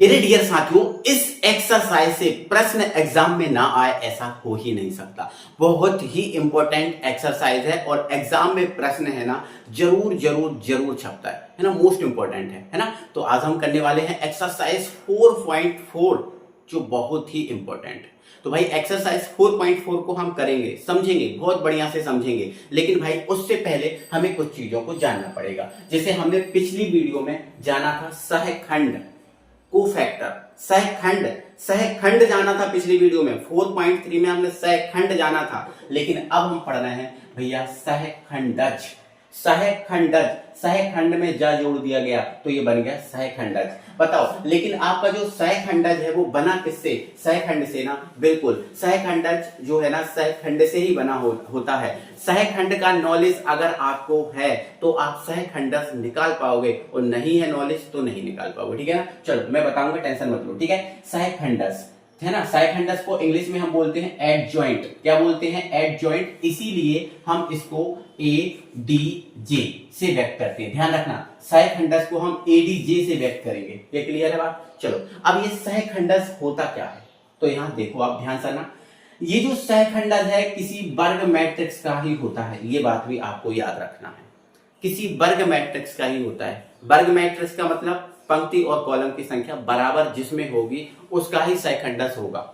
मेरे डियर साथियों, इस एक्सरसाइज से प्रश्न एग्जाम में ना आए ऐसा हो ही नहीं सकता। बहुत ही इंपॉर्टेंट एक्सरसाइज है और एग्जाम में प्रश्न है ना जरूर जरूर जरूर छपता है ना, मोस्ट इंपॉर्टेंट है ना। तो आज हम करने वाले हैं एक्सरसाइज 4.4 जो बहुत ही इंपॉर्टेंट है। तो भाई एक्सरसाइज 4.4 को हम करेंगे, समझेंगे, बहुत बढ़िया से समझेंगे। लेकिन भाई उससे पहले हमें कुछ चीजों को जानना पड़ेगा। जैसे हमने पिछली वीडियो में जाना था सहखंड, कोफैक्टर, सहखंड, सहखंड जाना था पिछली वीडियो में। 4.3 में हमने सहखंड जाना था, लेकिन अब हम पढ़ रहे हैं भैया सहखंडज। सहखंडज, सहखंड में जा जोड़ दिया गया तो ये बन गया सहखंडज। बताओ, लेकिन आपका जो सहखंडज है वो बना किससे? सहखंड से ना। बिल्कुल, सहखंडज जो है ना सहखंड से ही बना होता है। सहखंड का नॉलेज अगर आपको है तो आप सहखंडज निकाल पाओगे, और नहीं है नॉलेज तो नहीं निकाल पाओगे। ठीक है ना। चलो मैं बताऊंगा, टेंशन मत लो। ठीक है, सहखंडज है ना, सहखंडज को इंग्लिश में हम बोलते हैं एडजॉइंट। क्या बोलते हैं? एडजॉइंट। इसीलिए हम इसको एडीजे से व्यक्त करते हैं। ध्यान रखना, सहखंडज को हम एडीजे से व्यक्त करेंगे। ये क्लियर है बात? चलो, अब ये सहखंडज होता क्या है तो यहां देखो आप ध्यान से ना, ये जो सहखंडज है किसी वर्ग मैट्रिक्स का ही होता है। ये बात भी आपको याद रखना है, किसी वर्ग मैट्रिक्स का ही होता है। वर्ग मैट्रिक्स का मतलब पंक्ति और कॉलम की संख्या बराबर जिसमें होगी उसका ही सहखंडज होगा,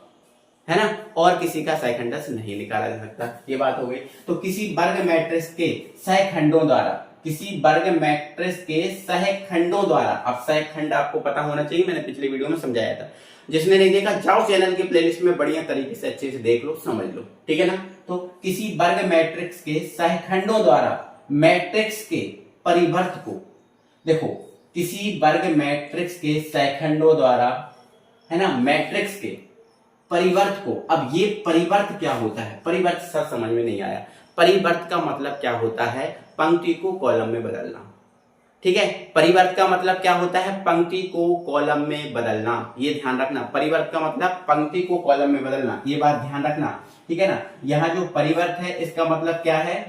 है ना, और किसी का सहखंडज नहीं निकाला जा सकता। ये बात हो गई। तो किसी वर्ग मैट्रिक्स के सहखंडों द्वारा, किसी वर्ग मैट्रिक्स के सहखंडों द्वारा, अब सहखंड आपको पता होना चाहिए, मैंने पिछली वीडियो में समझाया था। जिसने नहीं देखा जाओ चैनल के प्लेलिस्ट में बढ़िया तरीके से अच्छे से देख लो, समझ लो। ठीक है ना। तो किसी वर्ग मैट्रिक्स के सहखंडों द्वारा मैट्रिक्स के परिवर्त को, देखो किसी वर्ग मैट्रिक्स के सहखंडों द्वारा, है ना, मैट्रिक्स के परिवर्त को। अब ये परिवर्त क्या होता है? परिवर्त सर समझ में नहीं आया। परिवर्त का मतलब क्या होता है? पंक्ति को कॉलम में बदलना। ठीक है, परिवर्त का मतलब क्या होता है? पंक्ति को कॉलम में बदलना। ये ध्यान रखना, परिवर्त का मतलब पंक्ति को कॉलम में बदलना। ये बात ध्यान रखना। ठीक है ना। यहाँ जो परिवर्त है इसका मतलब क्या है?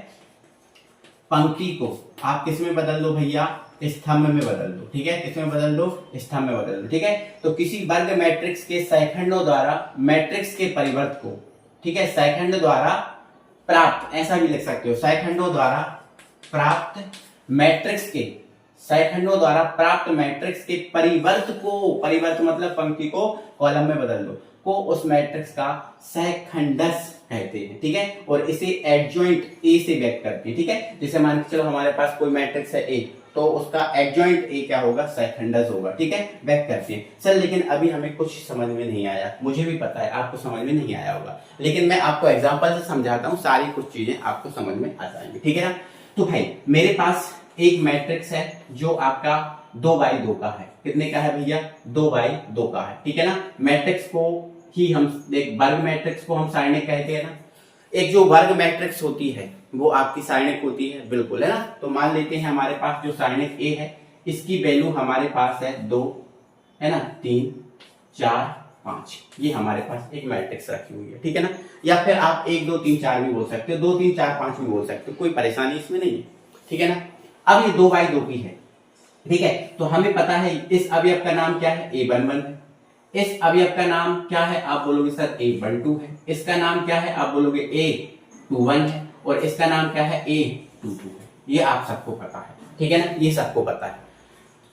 पंक्ति को आप किस में बदल दो भैया? स्तंभ में बदल दो। ठीक है, किसमें बदल दो? स्तंभ में बदल दो। ठीक है, तो किसी वर्ग मैट्रिक्स के सहखंडों द्वारा मैट्रिक्स के परिवर्त को, ठीक है, सहखंड द्वारा प्राप्त, ऐसा भी लिख सकते हो, सहखंडों द्वारा प्राप्त मैट्रिक्स के, सहखंडों द्वारा प्राप्त मैट्रिक्स के परिवर्त को, परिवर्त मतलब पंक्ति को कॉलम में बदल दो, को उस मैट्रिक्स का सहखंडज कहते हैं। ठीक है, और इसे एडजॉइंट ए से व्यक्त करते हैं। ठीक है, जैसे मान के चलो हमारे पास कोई मैट्रिक्स है ए, तो उसका एडजॉइंट ए क्या होगा? सहखंडज होगा। ठीक है, व्यक्त करते हैं। सर लेकिन अभी हमें कुछ समझ में नहीं आया। मुझे भी पता है आपको समझ में नहीं आया होगा, लेकिन मैं आपको एग्जांपल से समझाता हूँ, सारी कुछ चीजें आपको समझ में आ जाएंगी। ठीक है ना। तो भाई मेरे पास एक मैट्रिक्स है जो आपका 2x2 का है। कितने का है भैया? 2x2 का है। ठीक है ना। मैट्रिक्स को ही हम एक वर्ग मैट्रिक्स को हम सारणिक कहते हैं ना। एक जो वर्ग मैट्रिक्स होती है वो आपकी सारणिक होती है, बिल्कुल, है ना। तो मान लेते हैं हमारे पास जो सारणिक ए है इसकी वैल्यू हमारे पास है 2, है ना, 3, 4, 5। ये हमारे पास एक मैट्रिक्स रखी हुई है। ठीक है ना। या फिर आप 1, 2, 3, 4 भी बोल सकते हो, 2, 3, 4, 5 भी बोल सकते हो, कोई परेशानी इसमें नहीं है। ठीक है ना। अब ये 2x2 की है। ठीक है, तो हमें पता है इस अवयव का नाम क्या है? A11 है। इस अवयव का नाम क्या है? आप बोलोगे सर A12 है। इसका नाम क्या है? आप बोलोगे A21 है। और इसका नाम क्या है? A22 है। ये आप सबको पता है। ठीक है ना, ये सबको पता है।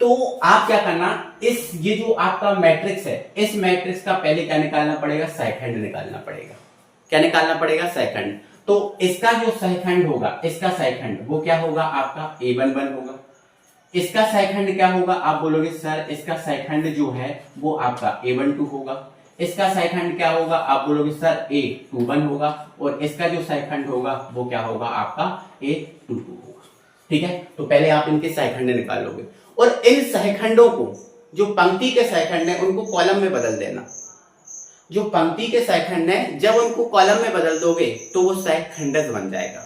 तो आप क्या करना, इस ये जो आपका मैट्रिक्स है, इस मैट्रिक्स का पहले क्या निकालना पड़ेगा? सहखंड निकालना पड़ेगा। क्या निकालना पड़ेगा? सहखंड। तो इसका जो सहखंड होगा, इसका सहखंड वो क्या होगा? आपका A11 होगा। इसका सहखंड क्या होगा? आप बोलोगे सर इसका सहखंड जो है वो आपका A12 होगा। इसका सहखंड क्या होगा? आप बोलोगे सर A21 होगा। और इसका जो सहखंड होगा वो क्या होगा? आपका A22 होगा। ठीक है, तो पहले आप इनके सहखंड निकालोगे, और इन सहखंडों को, जो पंक्ति के सहखंड है उनको कॉलम में बदल देना। जो पंक्ति के सहखंड है जब उनको कॉलम में बदल दोगे तो वो सहखंडज बन जाएगा।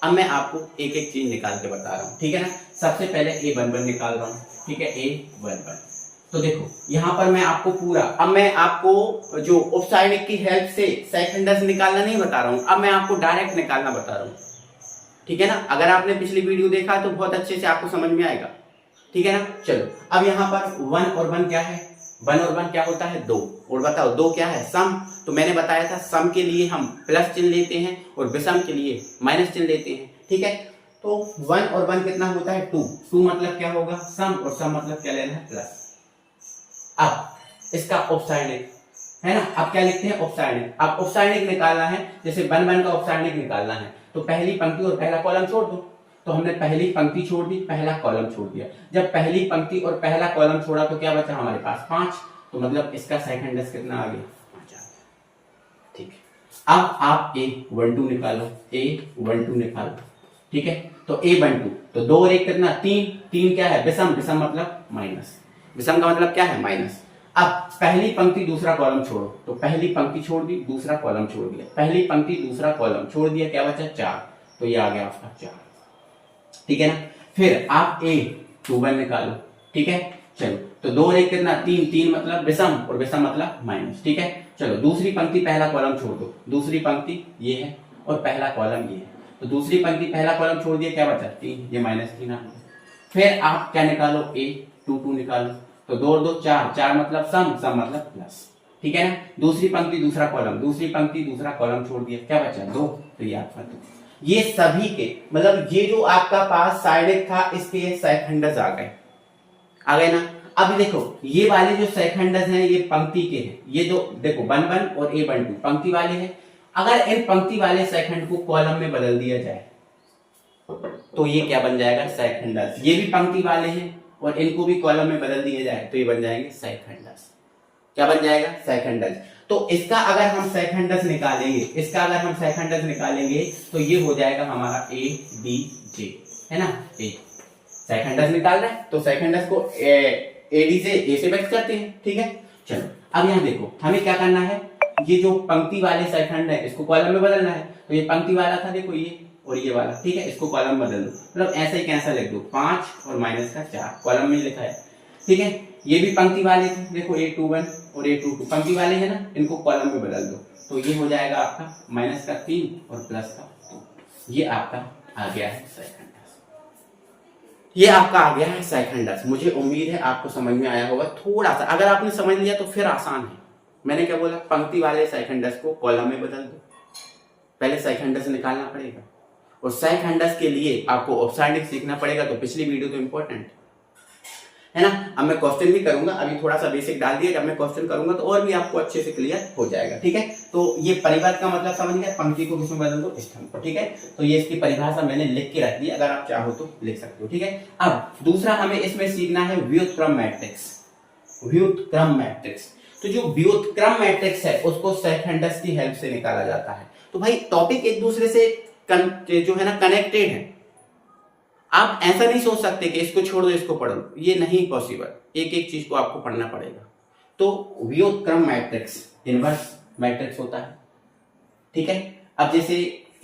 अब मैं आपको एक एक चीज निकाल के बता रहा हूं। ठीक है ना। सबसे पहले A11 निकाल रहा हूं। ठीक है, A11। तो देखो यहां पर मैं आपको पूरा, अब मैं आपको जो उपसारणिक की हेल्प से सहखंडज निकालना नहीं बता रहा हूं, अब मैं आपको डायरेक्ट निकालना बता रहा हूं। ठीक है ना। अगर आपने पिछली वीडियो देखा तो बहुत अच्छे से आपको समझ में आएगा। ठीक है ना। चलो, अब यहां पर 1 और 1 क्या है? 1 और 1 क्या होता है 2, और बताओ 2 क्या है सम। तो मैंने बताया था सम के लिए हम प्लस चिन्ह लेते हैं और विषम के लिए माइनस चिन्ह लेते हैं, ठीक है। तो 1 और 1 कितना होता है 2, 2 मतलब क्या होगा सम, और सम मतलब क्या लेना है प्लस। अब इसका उपसारणिक है ना, अब क्या लिखते हैं उपसारणिक। अब उपसारणिक निकालना है, जैसे 1 1 का उपसारणिक निकालना है तो पहली पंक्ति और पहला कॉलम छोड़ दो। तो हमने पहली पंक्ति छोड़ दी, पहला कॉलम छोड़ दिया। जब पहली पंक्ति और पहला कॉलम छोड़ा तो क्या बचा हमारे पास 5, तो मतलब इसका सेकंड डेस कितना आ गया 5 आ गया, ठीक है। अब आप A12 निकालो, A12 निकालो, ठीक है। तो A12 तो 2 और 1 कितना 3, 3 क्या है विषम, विषम मतलब माइनस, विषम का मतलब क्या है माइनस। अब पहली पंक्ति दूसरा कॉलम छोड़ो, तो पहली पंक्ति छोड़ दी दूसरा कॉलम छोड़ दिया, पहली पंक्ति दूसरा कॉलम छोड़ दिया, क्या बचा 4, तो ये आ गया आपका 4, ठीक है ना। फिर आप A21 निकालो, ठीक है। चलो तो 2 और 1 कितना 3, 3 मतलब विषम और विषम मतलब माइनस, ठीक है। चलो दूसरी पंक्ति पहला कॉलम छोड़ दो, दूसरी पंक्ति ये है और पहला कॉलम ये है, तो दूसरी पंक्ति पहला कॉलम छोड़ दिया, क्या बचा 3, ये -3 आ गया। फिर आप क्या निकालो A22 निकालो, तो 2 और 2 4, 4 मतलब सम, सम मतलब प्लस, ठीक है ना। दूसरी पंक्ति दूसरा कॉलम, दूसरी पंक्ति दूसरा कॉलम छोड़ दिया, क्या बचा 2, तो ये आपका 2। ये सभी के मतलब ये जो आपका पास साइडिक था इसके सेकंडस आ गए ना। अब देखो ये वाले जो सेकंडस हैं ये पंक्ति के हैं, ये जो देखो 1 1 और A12 पंक्ति वाले हैं। अगर इन पंक्ति वाले सेकंड को कॉलम में बदल दिया जाए तो ये क्या बन जाएगा सेकंडस। ये भी पंक्ति वाले हैं और इनको भी कॉलम में बदल दिया जाए तो ये बन जाएंगे सेकंडस। क्या बन जाएगा सेकंडस। तो इसका अगर हम सेकंडस निकालेंगे, इसका अगर हम सेकंडस निकालेंगे तो ये हो जाएगा हमारा ADJ, है ना। ए सेकंडस निकाल रहे हैं तो सेकंडस को AD से A से व्यक्त करते हैं, ठीक है। चलो अब यहां देखो हमें क्या करना है, ये जो पंक्ति वाले सेकंड है इसको कॉलम में बदलना है। तो ये पंक्ति वाला था देखो ये और ये वाला, ठीक है। इसको कॉलम बदल दो, मतलब ऐसे ही कैंसिल लिख दो 5 और माइनस का 4 कॉलम में लिखा है, ठीक है। ये भी पंक्ति वाले थे देखो A21 और A22 पंक्ति वाले हैं ना, इनको कॉलम में बदल दो तो ये हो जाएगा आपका माइनस का 3 और प्लस का 2। ये आपका आ गया है सेकंडस, ये आपका आ गया है सेकंडस। मुझे उम्मीद है आपको समझ में आया होगा थोड़ा सा। अगर आपने समझ लिया तो फिर आसान है। मैंने क्या बोला, पंक्ति वाले सेकंडस को कॉलम में बदल दो, पहले सेकंडस निकालना पड़ेगा और सेकंडस के लिए आपको औपचारिक सीखना पड़ेगा। तो पिछली वीडियो तो इंपॉर्टेंट है ना। अब मैं क्वेश्चन भी करूंगा, अभी थोड़ा सा बेसिक डाल दिया, जब मैं क्वेश्चन करूंगा तो और भी आपको अच्छे से क्लियर हो जाएगा, ठीक है। तो ये परिवर्त का मतलब समझ गए, पंक्ति को किसमें बदल दो स्तंभ को, ठीक है। तो ये इसकी परिभाषा मैंने लिख के रख दी, अगर आप चाहो तो लिख सकते हो, ठीक है। अब दूसरा हमें इसमें सीखना है व्युत्क्रम मैट्रिक्स। व्युत्क्रम मैट्रिक्स, तो जो व्युत्क्रम मैट्रिक्स है उसको सेकंडस की हेल्प से निकाला जाता है। तो भाई टॉपिक एक दूसरे से जो है ना कनेक्टेड है। आप ऐसा नहीं सोच सकते कि इसको छोड़ दो इसको पढ़ लो, ये नहीं पॉसिबल, एक एक चीज को आपको पढ़ना पड़ेगा। तो व्युत्क्रम मैट्रिक्स इनवर्स मैट्रिक्स होता है, ठीक है। अब जैसे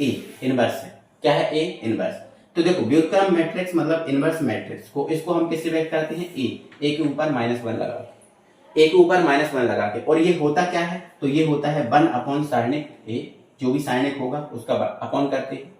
ए इनवर्स है, क्या है ए इनवर्स। तो देखो व्युत्क्रम मैट्रिक्स मतलब इनवर्स मैट्रिक्स को, इसको हम किससे व्यक्त करते हैं ए के ऊपर -1 लगा के, ए के ऊपर -1 लगा के। और ये होता क्या है, तो ये होता है 1 अपॉन सारणिक ए, जो भी सारणिक होगा उसका अपॉन करते हैं,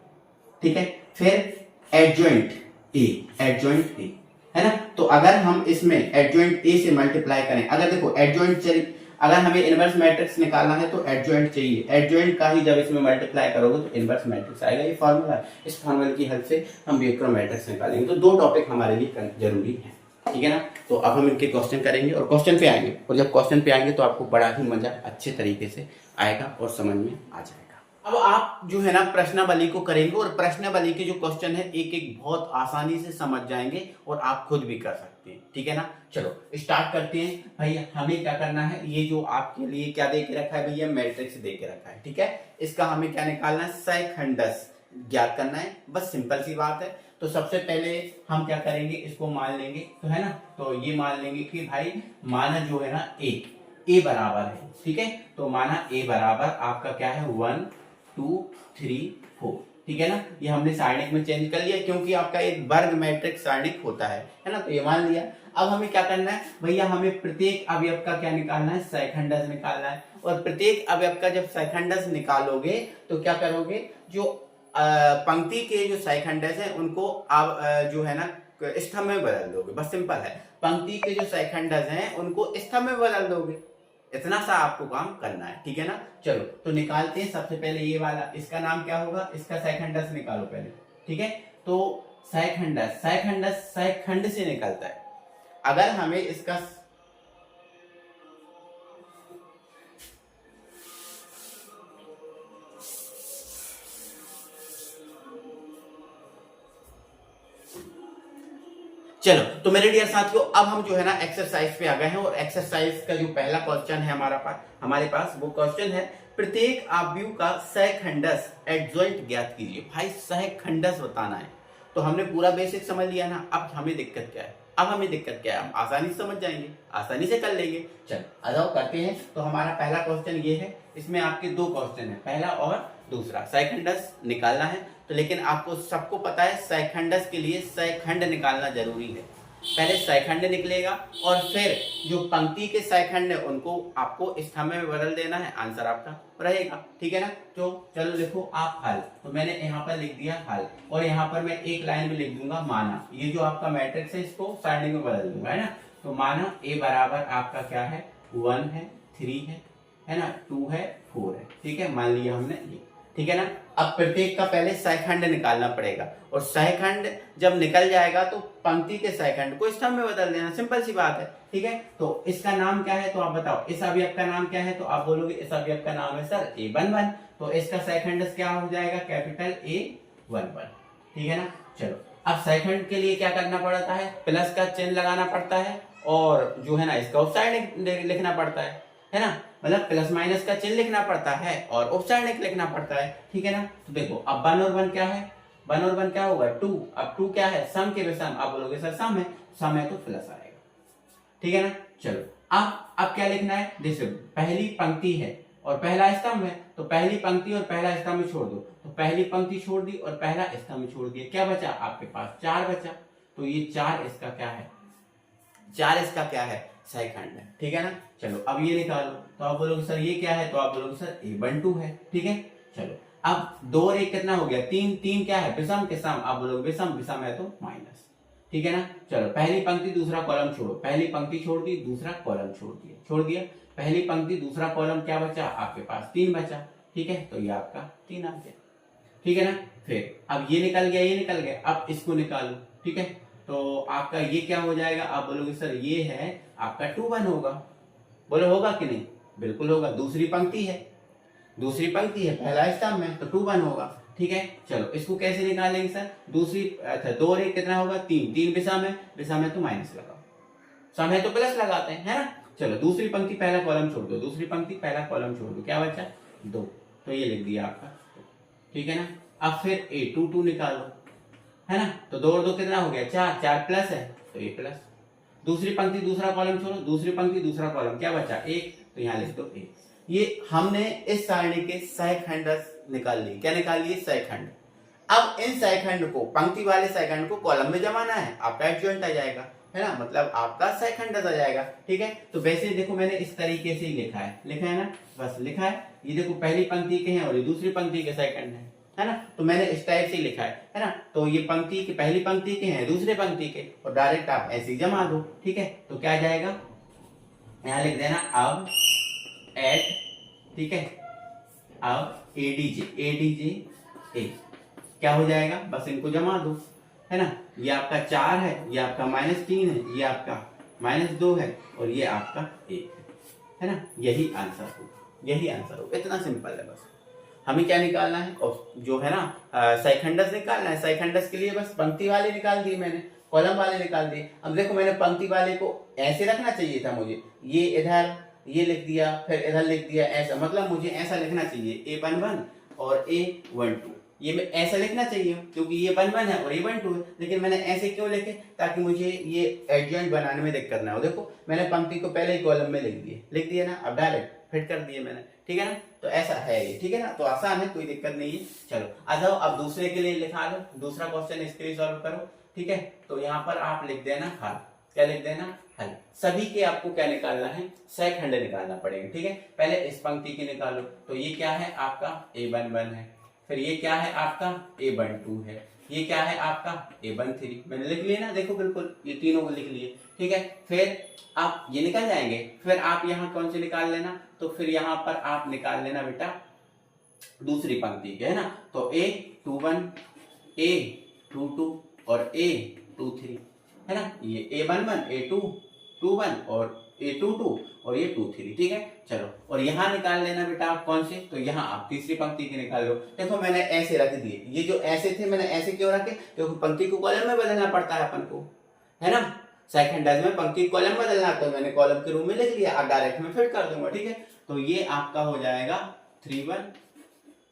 ठीक है। फिर एडजॉइंट ए है ना। तो अगर हम इसमें एडजॉइंट ए से मल्टीप्लाई करें, अगर देखो एडजॉइंट चाहिए, अगर हमें इनवर्स मैट्रिक्स निकालना है तो एडजॉइंट चाहिए, एडजॉइंट का ही जब इसमें मल्टीप्लाई करोगे तो इनवर्स मैट्रिक्स आएगा। ये फार्मूला है, इस फार्मूले की हेल्प से हम व्युत्क्रम मैट्रिक्स निकालेंगे। तो 2 टॉपिक हमारे लिए जरूरी है, ठीक है ना। तो अब हम इनके क्वेश्चन करेंगे और क्वेश्चन पे आएंगे, और जब क्वेश्चन पे आएंगे तो आपको बड़ा ही मजा अच्छे तरीके से आएगा और समझ में आ जाएगा। अब आप जो है ना प्रश्नावली को करेंगे और प्रश्नावली के जो क्वेश्चन है एक एक बहुत आसानी से समझ जाएंगे और आप खुद भी कर सकते हैं, ठीक है ना। चलो स्टार्ट करते हैं। भैया हमें क्या करना है, ये जो आपके लिए क्या दे के रखा है भैया, मैट्रिक्स दे के रखा है, ठीक है। इसका हमें क्या निकालना है, सेकंडस ज्ञात करना है, बस सिंपल सी बात है। तो सबसे पहले हम क्या करेंगे, इसको मान लेंगे, तो है ना। तो ये मान लेंगे कि भाई माना जो है ना ए बराबर है, ठीक है। तो माना ए बराबर आपका क्या है 1 2 3 4, ठीक है ना। ये हमने सारणिक में चेंज कर लिया क्योंकि आपका एक वर्ग मैट्रिक्स सारणिक होता है ना। तो ये मान लिया। अब हमें क्या करना है भैया, हमें प्रत्येक अवयव का क्या निकालना है, सेकंडस निकालना है। और प्रत्येक अवयव का जब सेकंडस निकालोगे तो क्या करोगे, जो पंक्ति के जो सेकंडस है उनको आप जो है ना स्तंभ में बदल दोगे, बस सिंपल है। पंक्ति के जो सेकंडस हैं उनको स्तंभ में बदल दोगे। इतना सा आपको काम करना है, ठीक है ना। चलो तो निकालते हैं। सबसे पहले ये वाला, इसका नाम क्या होगा, इसका सेकंडस निकालो पहले, ठीक है। तो सेकंडस, सेकंडस सेकंड से निकलता है। अगर हमें इसका चलो तो मेरे डियर साथियों, अब हम जो है ना एक्सरसाइज पे आ गए हैं और एक्सरसाइज का जो पहला क्वेश्चन है हमारे पास वो क्वेश्चन है, प्रत्येक आव्यूह का सहखंडस एडजॉइंट ज्ञात कीजिए। भाई सहखंडस बताना है। तो हमने पूरा बेसिक समझ लिया ना। अब हमें दिक्कत क्या है, हम आसानी से समझ जाएंगे, आसानी से कर लेंगे। चल आ जाओ करते हैं। तो हमारा पहला क्वेश्चन ये है, इसमें आपके दो क्वेश्चन है, पहला और दूसरा। सहखंडस निकालना है तो लेकिन आपको सबको पता है सहखंडस के लिए सहखंड निकालना जरूरी है। पहले सहखंड निकलेगा और फिर जो पंक्ति के सहखंड है उनको आपको स्तंभ में बदल देना है, आंसर आपका रहेगा, ठीक है ना। तो चलो देखो आप हल, तो मैंने यहाँ पर लिख दिया हल और यहाँ पर मैं एक लाइन में लिख दूंगा माना। ये जो आपका मैट्रिक्स है इसको सारणी में बदल दूंगा, है ना। तो माना ए बराबर आपका क्या है, 1 है, 3 है ना, 2 है, 4 है, ठीक है। मान लिया हमने ये, ठीक है ना। अब प्रत्येक का पहले सहखंड निकालना पड़ेगा और सहखंड जब निकल जाएगा तो पंक्ति के सहखंड को स्तंभ में बदल देना, सिंपल सी बात है, ठीक है। तो इसका नाम क्या है, तो आप बताओ इस अवयव का नाम क्या है, तो आप बोलोगे इस अवयव का नाम है सर A11। तो इसका सहखंड क्या हो जाएगा, कैपिटल A11, ठीक है ना। चलो अब सहखंड के लिए क्या करना पड़ता है, प्लस का चिन्ह लगाना पड़ता है और जो है ना इसका ऑफसाइड लिखना पड़ता है ना। मतलब प्लस माइनस का चिन्ह लिखना पड़ता है और ऑफसाइड लिखना पड़ता है, ठीक है ना। तो देखो अब 1 और 1 क्या है, 1 और 1 क्या होगा 2। अब 2 क्या है, सम के विषम। आप बोलोगे सर सम है तो प्लस आएगा, ठीक है ना। चलो अब क्या लिखना है, देखो पहली पंक्ति है और पहला स्तंभ है, तो पहली पंक्ति और पहला स्तंभ छोड़ दो। तो पहली पंक्ति छोड़ दी और पहला स्तंभ छोड़ दिया, क्या बचा आपके पास 4 बचा। तो ये 4 इसका क्या है, 4 इसका क्या है, सहखंड है, ठीक है ना। चलो अब ये निकालो, तो आप बोलोगे सर ये क्या है, तो आप बोलोगे सर A12 है, ठीक है। चलो अब 2 और 1 कितना हो गया 3, 3 क्या है विषम के सम। आप बोलोगे विषम है तो माइनस, ठीक है ना। चलो पहली पंक्ति दूसरा कॉलम छोड़ो, पहली पंक्ति छोड़ दी दूसरा कॉलम छोड़ दिया। पहली पंक्ति दूसरा कॉलम क्या बचा आपके पास 3 बचा, ठीक है। तो ये आपका 3 आ गया, ठीक है ना। फिर अब ये निकल गया, अब इसको निकालो, ठीक है। तो आपका ये क्या हो जाएगा, आप बोलोगे सर ये है आपका 2 1 होगा। बोलो होगा कि नहीं, बिल्कुल होगा। दूसरी पंक्ति है पहला स्तंभ है तो 2 1 होगा, ठीक है। चलो इसको कैसे निकालेंगे सर, दूसरी 2 और 1 कितना होगा 3, 3 विषम है तो माइनस लगाओ, सम है तो प्लस लगाते हैं, है ना। चलो दूसरी पंक्ति पहला कॉलम छोड़ दो, क्या बचा 2, तो ये लिख दिया आपका, ठीक है ना। अब फिर A22 निकालो, है ना। तो 2 और 2 कितना हो गया 4, 4 प्लस है तो ये प्लस। दूसरी पंक्ति दूसरा कॉलम छोड़ो, दूसरी पंक्ति दूसरा कॉलम क्या बचा 1, तो यहाँ लिख दो 1। ये हमने इस सारणी के सहखंड निकाल ली, क्या निकाल लिए सहखंड। अब इन सहखंड को, पंक्ति वाले सहखंड को कॉलम में जमाना है, आपका एडजॉइंट आ जाएगा, है ना, मतलब आपका सहखंड आ जाएगा, ठीक है। तो वैसे देखो मैंने इस तरीके से ही लिखा है ना, बस लिखा है। ये देखो पहली पंक्ति के हैं और ये दूसरी पंक्ति के सहखंड है ना। तो मैंने इस टाइप से लिखा है ना। तो ये पंक्ति के पहली पंक्ति के हैं दूसरे पंक्ति के, और डायरेक्ट आप ऐसे ही जमा दो, ठीक है। तो क्या जाएगा, यहाँ लिख देना अब एट, ठीक है, अब एडीजे ए क्या हो जाएगा, बस इनको जमा दो, है ना। ये आपका 4 है, ये आपका -3 है, ये आपका -2 है और ये आपका 1 है ना। यही आंसर हो, इतना सिंपल है। बस हमें क्या निकालना है, और जो है ना सहखंडस निकालना है। सहखंडस के लिए बस पंक्ति वाले निकाल दिए मैंने, कॉलम वाले निकाल दिए। अब देखो मैंने पंक्ति वाले को ऐसे रखना चाहिए था मुझे, ये इधर ये लिख दिया, फिर इधर लिख दिया, ऐसा मतलब मुझे ऐसा लिखना चाहिए A11 और A12, ये मैं ऐसा लिखना चाहिए क्योंकि ये 1 है और ये 1 है। लेकिन मैंने ऐसे क्यों लिखे, ताकि मुझे ये एडजॉइंट बनाने में दिक्कत ना हो। देखो मैंने पंक्ति को पहले ही कॉलम में लिख दिया ना, अब डायरेक्ट फिट कर दिए मैंने, ठीक है ना। तो ऐसा है ये, ठीक है ना। तो आसान है, कोई दिक्कत नहीं है। चलो आ जाओ अब दूसरे के लिए लिखा लो, दूसरा क्वेश्चन इसके लिए सॉल्व करो, ठीक है। तो यहाँ पर आप लिख देना हल, क्या लिख देना हल। सभी के आपको क्या निकालना है, सहखंड निकालना पड़ेगा, ठीक है। पहले इस पंक्ति की निकालो, तो ये क्या है आपका A11 है, फिर ये क्या है आपका A12 है, ये क्या है आपका A13, मैंने लिख लिया ना, देखो बिल्कुल ये तीनों को लिख लिए, ठीक है। फिर आप ये निकल जाएंगे, फिर आप यहाँ कौन से निकाल लेना, तो फिर यहाँ पर आप निकाल लेना बेटा दूसरी पंक्ति के, है ना। तो A21, A22 और A23, है ना। ये A11, A21 और A22 और ये 23, ठीक है। चलो, और यहाँ निकाल लेना बेटा आप कौन से, तो यहाँ आप तीसरी पंक्ति के निकाल लो। देखो मैंने ऐसे रख दिए, ये जो ऐसे थे मैंने ऐसे क्यों रखे, क्योंकि पंक्ति को कॉलम में बदलना पड़ता है अपन को, है ना। सेकंड डायज में पंक्ति कॉलम बदलना, तो मैंने कॉलम के रूप में लिख लिया, अब डायरेक्ट में फिट कर दूंगा, ठीक है। तो ये आपका हो जाएगा 31,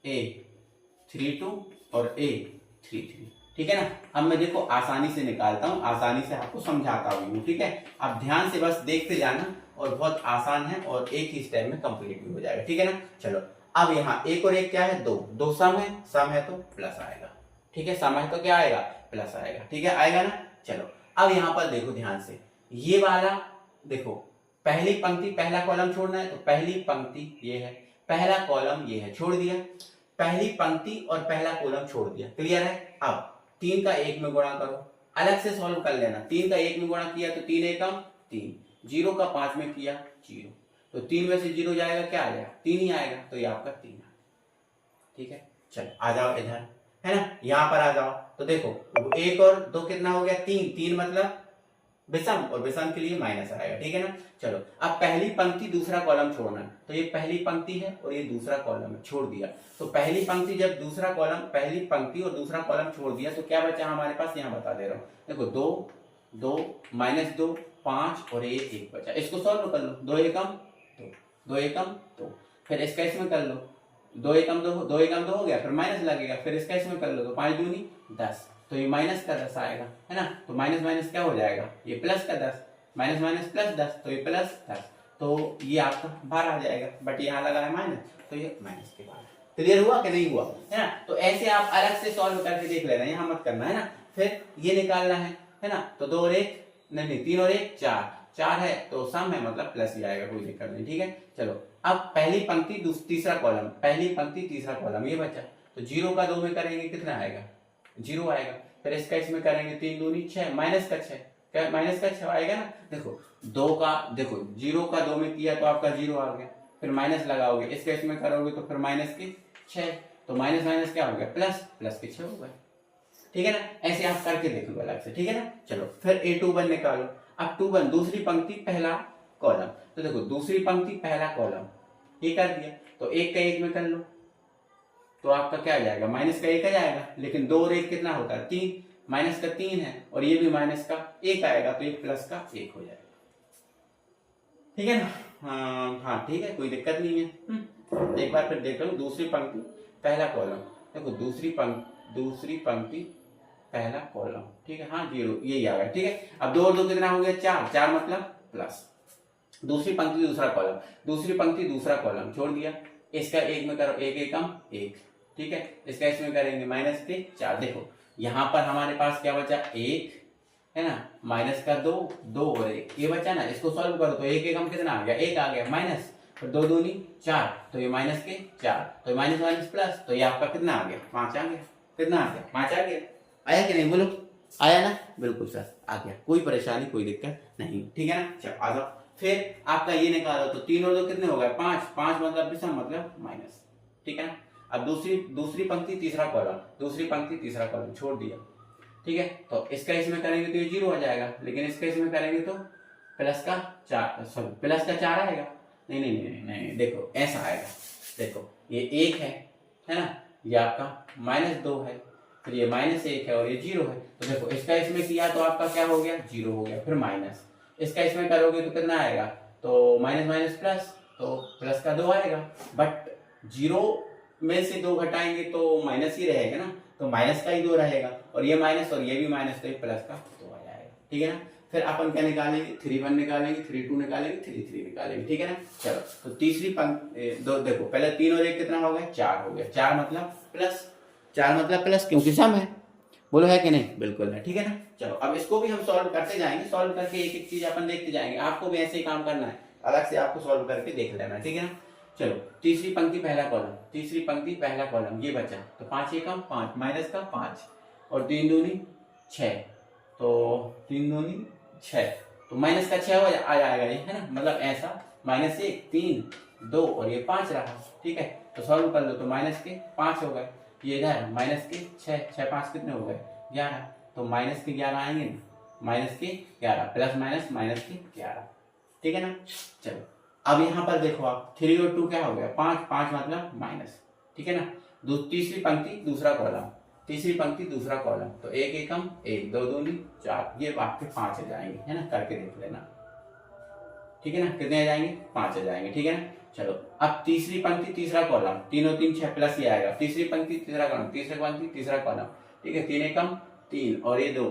A32 और A33, ठीक है ना। अब मैं देखो आसानी से निकालता हूं, आसानी से आपको समझाता हूं, ठीक है। आप ध्यान से बस देखते जाना, और बहुत आसान है और एक ही स्टेप में कंप्लीट भी हो जाएगा, ठीक है ना। चलो, अब यहाँ एक और एक क्या है, दो, दो सम है तो प्लस आएगा, ठीक है। सम है तो क्या आएगा, प्लस आएगा, ठीक है, आएगा ना। चलो, अब यहाँ पर देखो ध्यान से, ये वाला देखो, पहली पंक्ति पहला कॉलम छोड़ना है, तो पहली पंक्ति ये है, पहला कॉलम ये है, छोड़ दिया, पहली पंक्ति और पहला कॉलम छोड़ दिया, क्लियर है। अब 3 का 1 में गुणा करो, अलग से सॉल्व कर लेना। 3 का 1 में गुणा किया तो 3 एकम 3, 0 का 5 में किया 0, तो 3 में से 0 जाएगा, क्या आ जाएगा, 3 ही आएगा, तो ये आपका 3 है, ठीक है। चलो आ जाओ इधर, है ना, यहाँ पर आ जाओ, तो देखो 1 और 2 कितना हो गया, 3, 3 मतलब विषम, और विषम के लिए माइनस आएगा, ठीक है ना। चलो, अब पहली पंक्ति दूसरा कॉलम छोड़ना है, तो ये पहली पंक्ति है और ये दूसरा कॉलम है, छोड़ दिया। तो पहली पंक्ति जब दूसरा कॉलम, पहली पंक्ति और दूसरा कॉलम छोड़ दिया, तो क्या बचा हमारे पास, यहाँ बता दे रहा हूँ, देखो 2, 2 -2 5 और 1 बचा, इसको सॉल्व कर लो, 2 एकम 2, 2 एकम 2, फिर इसका इसमें कर लो, 2 एकम 2, 2 एकम 2 हो गया, फिर माइनस लगेगा, फिर इसका इसमें कर लो, तो 5 दूनी 10, तो ये माइनस का 10 आएगा, है ना। तो माइनस माइनस क्या हो जाएगा, ये प्लस का 10, माइनस माइनस प्लस 10, तो ये प्लस 10, तो ये आपका 12 आ जाएगा, बट यहाँ लगा है माइनस, तो ये माइनस के 12। क्लियर हुआ कि नहीं हुआ, है ना। तो ऐसे आप अलग से सॉल्व करके देख लेना, यहाँ मत करना, है ना। फिर ये निकालना है ना। तो 2 और 1 नहीं, 3 और 1 4, 4 है तो सम है, मतलब प्लस ही आएगा, कोई दिक्कत नहीं, ठीक है। चलो, अब पहली पंक्ति तीसरा कॉलम, पहली पंक्ति तीसरा कॉलम ये बचा, तो 0 का 2 में करेंगे कितना आएगा, 0 आएगा, फिर इसका इसमें करेंगे 3 दूनी 6, माइनस का 6, क्या माइनस का 6 आएगा ना। देखो 2 का, देखो 0 का 2 में किया तो आपका 0 आ गया, फिर माइनस लगाओगे, इसका इसमें करोगे तो फिर माइनस के 6, तो माइनस माइनस क्या हो गया, प्लस, प्लस के 6 हो गए, ठीक है ना। ऐसे आप करके देख लो अलग से, ठीक है ना। चलो, फिर A21 निकालो। अब 21 दूसरी पंक्ति पहला कॉलम, तो देखो दूसरी पंक्ति पहला कॉलम ये कर दिया, तो 1 का 1 में कर लो, तो आपका क्या आ जाएगा, माइनस का 1 आ जाएगा, लेकिन 2 और 1 कितना होता है, 3, माइनस का 3 है, और ये भी माइनस का 1 आएगा, तो ये प्लस का 1 हो जाएगा, ठीक है ना। हाँ ठीक है, कोई दिक्कत नहीं है। एक बार फिर देख लो, दूसरी पंक्ति पहला कॉलम, देखो दूसरी पंक्ति पहला कॉलम, ठीक है, हाँ 0 यही आ गया, ठीक है। अब 2 और 2 कितना हो गया, 4, 4 मतलब प्लस, दूसरी पंक्ति दूसरा कॉलम, दूसरी पंक्ति दूसरा कॉलम छोड़ दिया, इसका 1 में करो, 1 एकम 1, ठीक है, इसका इसमें करेंगे माइनस के 4। देखो यहाँ पर हमारे पास क्या बचा, 1 है ना, माइनस का 2, 2 और 1 ये बचा ना, इसको सॉल्व करो तो 1 एकम कितना आ गया, 1 आ गया, माइनस, फिर 2 दूनी 4, तो ये माइनस के 4, तो माइनस माइनस प्लस, तो ये आपका कितना आ गया, 5 आ गया, कितना आ गया, 5 आ गया, आया कि नहीं, बोलो आया ना, बिल्कुल सर आ गया, कोई परेशानी कोई दिक्कत नहीं, ठीक है ना। चलो आ जाओ, फिर आपका ये निकालो, तो 3 और 2 कितने हो गए, 5, 5 मतलब विषम मतलब माइनस, ठीक है ना। अब दूसरी पंक्ति तीसरा कॉलम, दूसरी पंक्ति तीसरा कॉलम छोड़ दिया, ठीक है, तो इसका इसमें करेंगे तो ये 0 आ जाएगा, लेकिन इसका इसमें करेंगे तो प्लस का 4, सॉरी प्लस का 4 आएगा, नहीं नहीं नहीं नहीं, देखो ऐसा आएगा, देखो ये 1 है ना, ये आपका -2 है, फिर ये -1 है और ये 0 है, तो देखो इसका इसमें किया तो आपका क्या हो गया, 0 हो गया, फिर माइनस, इसका इसमें करोगे तो कितना आएगा, तो माइनस माइनस प्लस, तो प्लस का 2 आएगा, बट 0 में से 2 घटाएंगे तो माइनस ही रहेगा ना, तो माइनस का ही 2 रहेगा, और ये माइनस और ये भी माइनस, तो ये प्लस का 2 आ जाएगा, ठीक है ना। फिर अपन क्या निकालेंगे, 31 निकालेंगे, 32 निकालेंगे, 33 निकालेंगे, ठीक है ना। चलो, तो तीसरी पंक्ति देखो पहले 3 और 1 कितना हो गया, 4 हो गया, 4 मतलब प्लस, 4 मतलब प्लस, क्योंकि सम है, बोलो है कि नहीं, बिल्कुल है, ठीक है ना। चलो अब इसको भी हम सॉल्व करते जाएंगे, सॉल्व करके एक एक चीज अपन देखते जाएंगे, आपको भी ऐसे ही काम करना है, अलग से आपको सॉल्व करके देख लेना है, ठीक है ना। चलो, तीसरी पंक्ति पहला कॉलम, तीसरी पंक्ति पहला कॉलम ये बचा, तो 5 एकम 5, माइनस का 5, और 3 दूनी 6, तो 3 दूनी 6, तो माइनस का 6 आ जाएगा ये, है ना, मतलब ऐसा -1 3 2 और ये 5 रहा, ठीक है। तो सॉल्व कर लो तो माइनस के 5 हो गए, ये इधर माइनस के 6, 6 5 कितने हो गए 11, तो माइनस के 11 आएंगे ना, माइनस के 11 प्लस माइनस माइनस के 11, ठीक है ना। चलो अब यहाँ पर देखो आप 3 और 2 क्या हो गया 5, 5 मतलब माइनस, ठीक है ना। तीसरी पंक्ति दूसरा कॉलम, तीसरी पंक्ति दूसरा कॉलम, तो 1 एकम 1 2 दूनी 4, ये आपके 5 आ जाएंगे, है ना, करके देख लेना, ठीक है ना। कितने आ जाएंगे 5 आ जाएंगे, ठीक है ना। चलो अब तीसरी पंक्ति तीसरा कॉलम, 3 और 3 6 प्लस ये आएगा, तीसरी पंक्ति तीसरा कॉलम, तीसरी पंक्ति तीसरा कॉलम, ठीक है, 3 एकम 3 और ये 2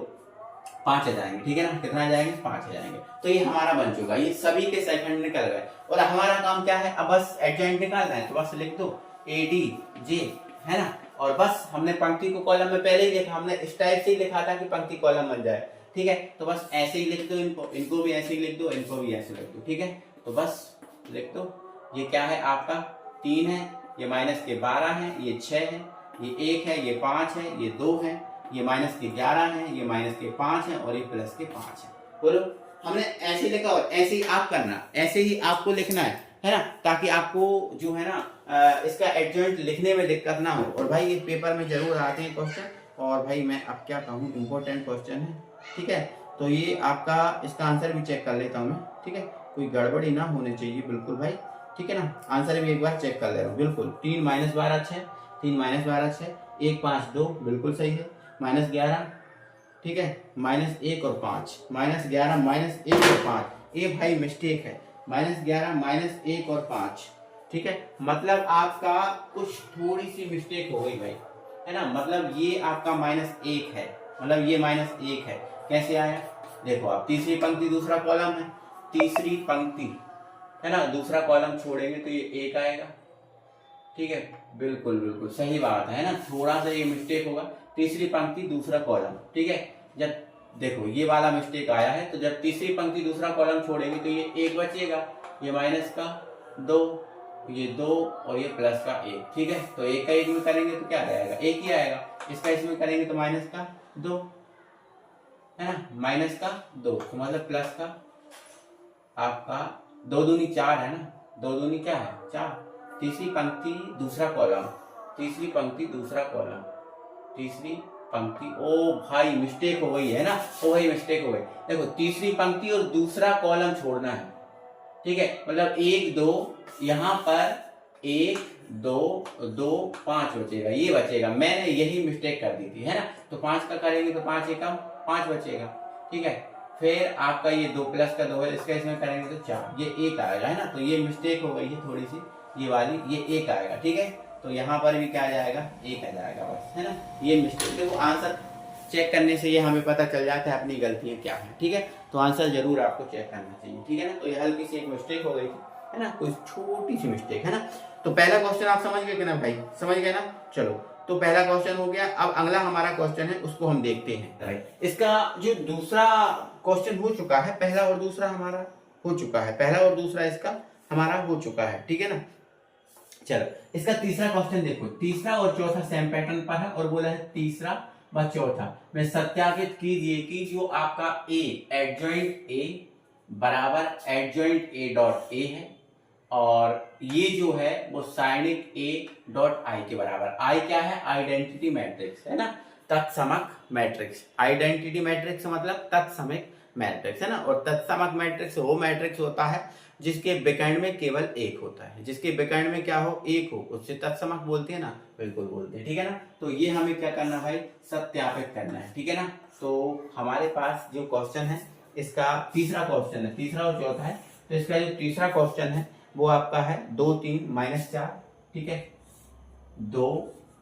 5 आ जाएंगे, ठीक है ना। कितना आ जाएंगे 5 आ जाएंगे, तो ये हमारा बन चुका, ये सभी के सेकंड निकल गए। और हमारा काम क्या है, अब बस एडजॉइंट निकालना है, तो बस लिख दो ADJ, है ना। और बस हमने पंक्ति को कॉलम में पहले ही लिखा, हमने इस टाइप से ही लिखा था कि पंक्ति कॉलम बन जाए, ठीक है। तो बस ऐसे ही लिख दो, इनको भी ऐसे ही लिख दो, इनको भी ऐसे लिख दो, ठीक है। तो बस लिख दो, ये क्या है आपका 3 है, ये माइनस के 12 है, ये 6 है, ये 1 है, ये 5 है, ये 2 है, ये माइनस के 11 है, ये माइनस के 5 है और ये प्लस के 5 है। बोलो हमने ऐसे लिखा और ऐसे ही आप करना, ऐसे ही आपको लिखना है ना, ताकि आपको जो है ना इसका एडजॉइंट लिखने में दिक्कत ना हो। और भाई ये पेपर में जरूर आते हैं क्वेश्चन, और भाई मैं अब क्या कहूँ, इंपॉर्टेंट क्वेश्चन है, ठीक है। तो ये आपका इसका आंसर भी चेक कर लेता हूँ मैं, ठीक है, कोई गड़बड़ी ना होनी चाहिए बिल्कुल भाई, ठीक है ना। आंसर भी एक बार चेक कर ले रहा हूँ, बिल्कुल 3 - 12 6, 3 - 12 6, 1 5 2 बिल्कुल सही है, -11, ठीक है, -1 और 5, -11 -1 और 5, ये भाई मिस्टेक है, -11 -1 और 5, ठीक है। मतलब आपका कुछ थोड़ी सी मिस्टेक हो गई भाई, है ना, मतलब ये आपका -1 है, मतलब ये -1 है, कैसे आया देखो आप, तीसरी पंक्ति दूसरा कॉलम है, तीसरी पंक्ति है ना, दूसरा कॉलम छोड़ेंगे तो ये 1 आएगा, ठीक है, बिल्कुल बिल्कुल सही बात है ना, थोड़ा सा ये मिस्टेक होगा, तीसरी पंक्ति दूसरा कॉलम, ठीक है। जब देखो ये वाला मिस्टेक आया है, तो जब तीसरी पंक्ति दूसरा कॉलम छोड़ेंगे तो ये 1 बचेगा, ये माइनस का 2, ये 2 और ये प्लस का 1, ठीक है। तो 1 का 1 में करेंगे तो क्या रहेगा 1 ही आएगा, इसका इसमें करेंगे तो माइनस का 2, है ना, माइनस का 2, तो मतलब प्लस का आपका 2 दूनी 4 है ना, 2 दूनी क्या है 4, तीसरी पंक्ति दूसरा कॉलम, तीसरी पंक्ति दूसरा कॉलम, तीसरी पंक्ति, ओ भाई मिस्टेक हो गई है ना, ओ भाई मिस्टेक हो गई, देखो तीसरी पंक्ति और दूसरा कॉलम छोड़ना है, ठीक है, मतलब 1 2 यहाँ पर 1 2 2 5 बचेगा, ये बचेगा, मैंने यही मिस्टेक कर दी थी, है ना। तो 5 का करेंगे तो 5 एकम 5 बचेगा, ठीक है। फिर आपका ये 2 प्लस का 2 है, इसका इसमें करेंगे तो 4, ये 1 आएगा, है ना। तो ये मिस्टेक हो गई है थोड़ी सी, ये वाली, ये 1 आएगा, ठीक है। तो यहाँ पर भी क्या आ जाएगा 1 आ जाएगा बस, है ना। ये मिस्टेक, देखो आंसर चेक करने से ये हमें पता चल जाता है अपनी गलतियाँ क्या है, ठीक है। तो आंसर जरूर आपको चेक करना चाहिए, ठीक है ना। तो ये हल्की सी एक मिस्टेक हो गई थी, है ना, कोई छोटी सी मिस्टेक, है ना। तो पहला क्वेश्चन आप समझ गए ना भाई, समझ गए ना। चलो तो पहला क्वेश्चन हो गया, अब अगला हमारा क्वेश्चन है उसको हम देखते हैं। इसका जो दूसरा क्वेश्चन हो चुका है, पहला और दूसरा हमारा हो चुका है, पहला और दूसरा इसका हमारा हो चुका है, ठीक है ना। चलो इसका तीसरा क्वेश्चन देखो, तीसरा और चौथा सेम पैटर्न पर है और बोला है तीसरा व चौथा में सत्यापित कीजिए कि जो आपका ए एडजॉइंट ए बराबर एडजॉइंट ए डॉट ए है, और ये जो है वो साइनिक ए डॉट आई के बराबर, आई क्या है आइडेंटिटी मैट्रिक्स, है ना, तत्समक मैट्रिक्स, आइडेंटिटी मैट्रिक्स मतलब तत्समक मैट्रिक्स, है ना। और तत्समक मैट्रिक्स वो मैट्रिक्स होता है जिसके विकर्ण में केवल एक होता है, जिसके विकर्ण में क्या हो एक हो, उससे तत्समक बोलते हैं ना, बिल्कुल बोलते हैं, ठीक है ना। तो ये हमें क्या करना भाई सत्यापित करना है, ठीक है ना। तो हमारे पास जो क्वेश्चन है इसका तीसरा क्वेश्चन है, तीसरा और चौथा है, तो इसका जो तीसरा क्वेश्चन है वो आपका है 2 3 -4, ठीक है, 2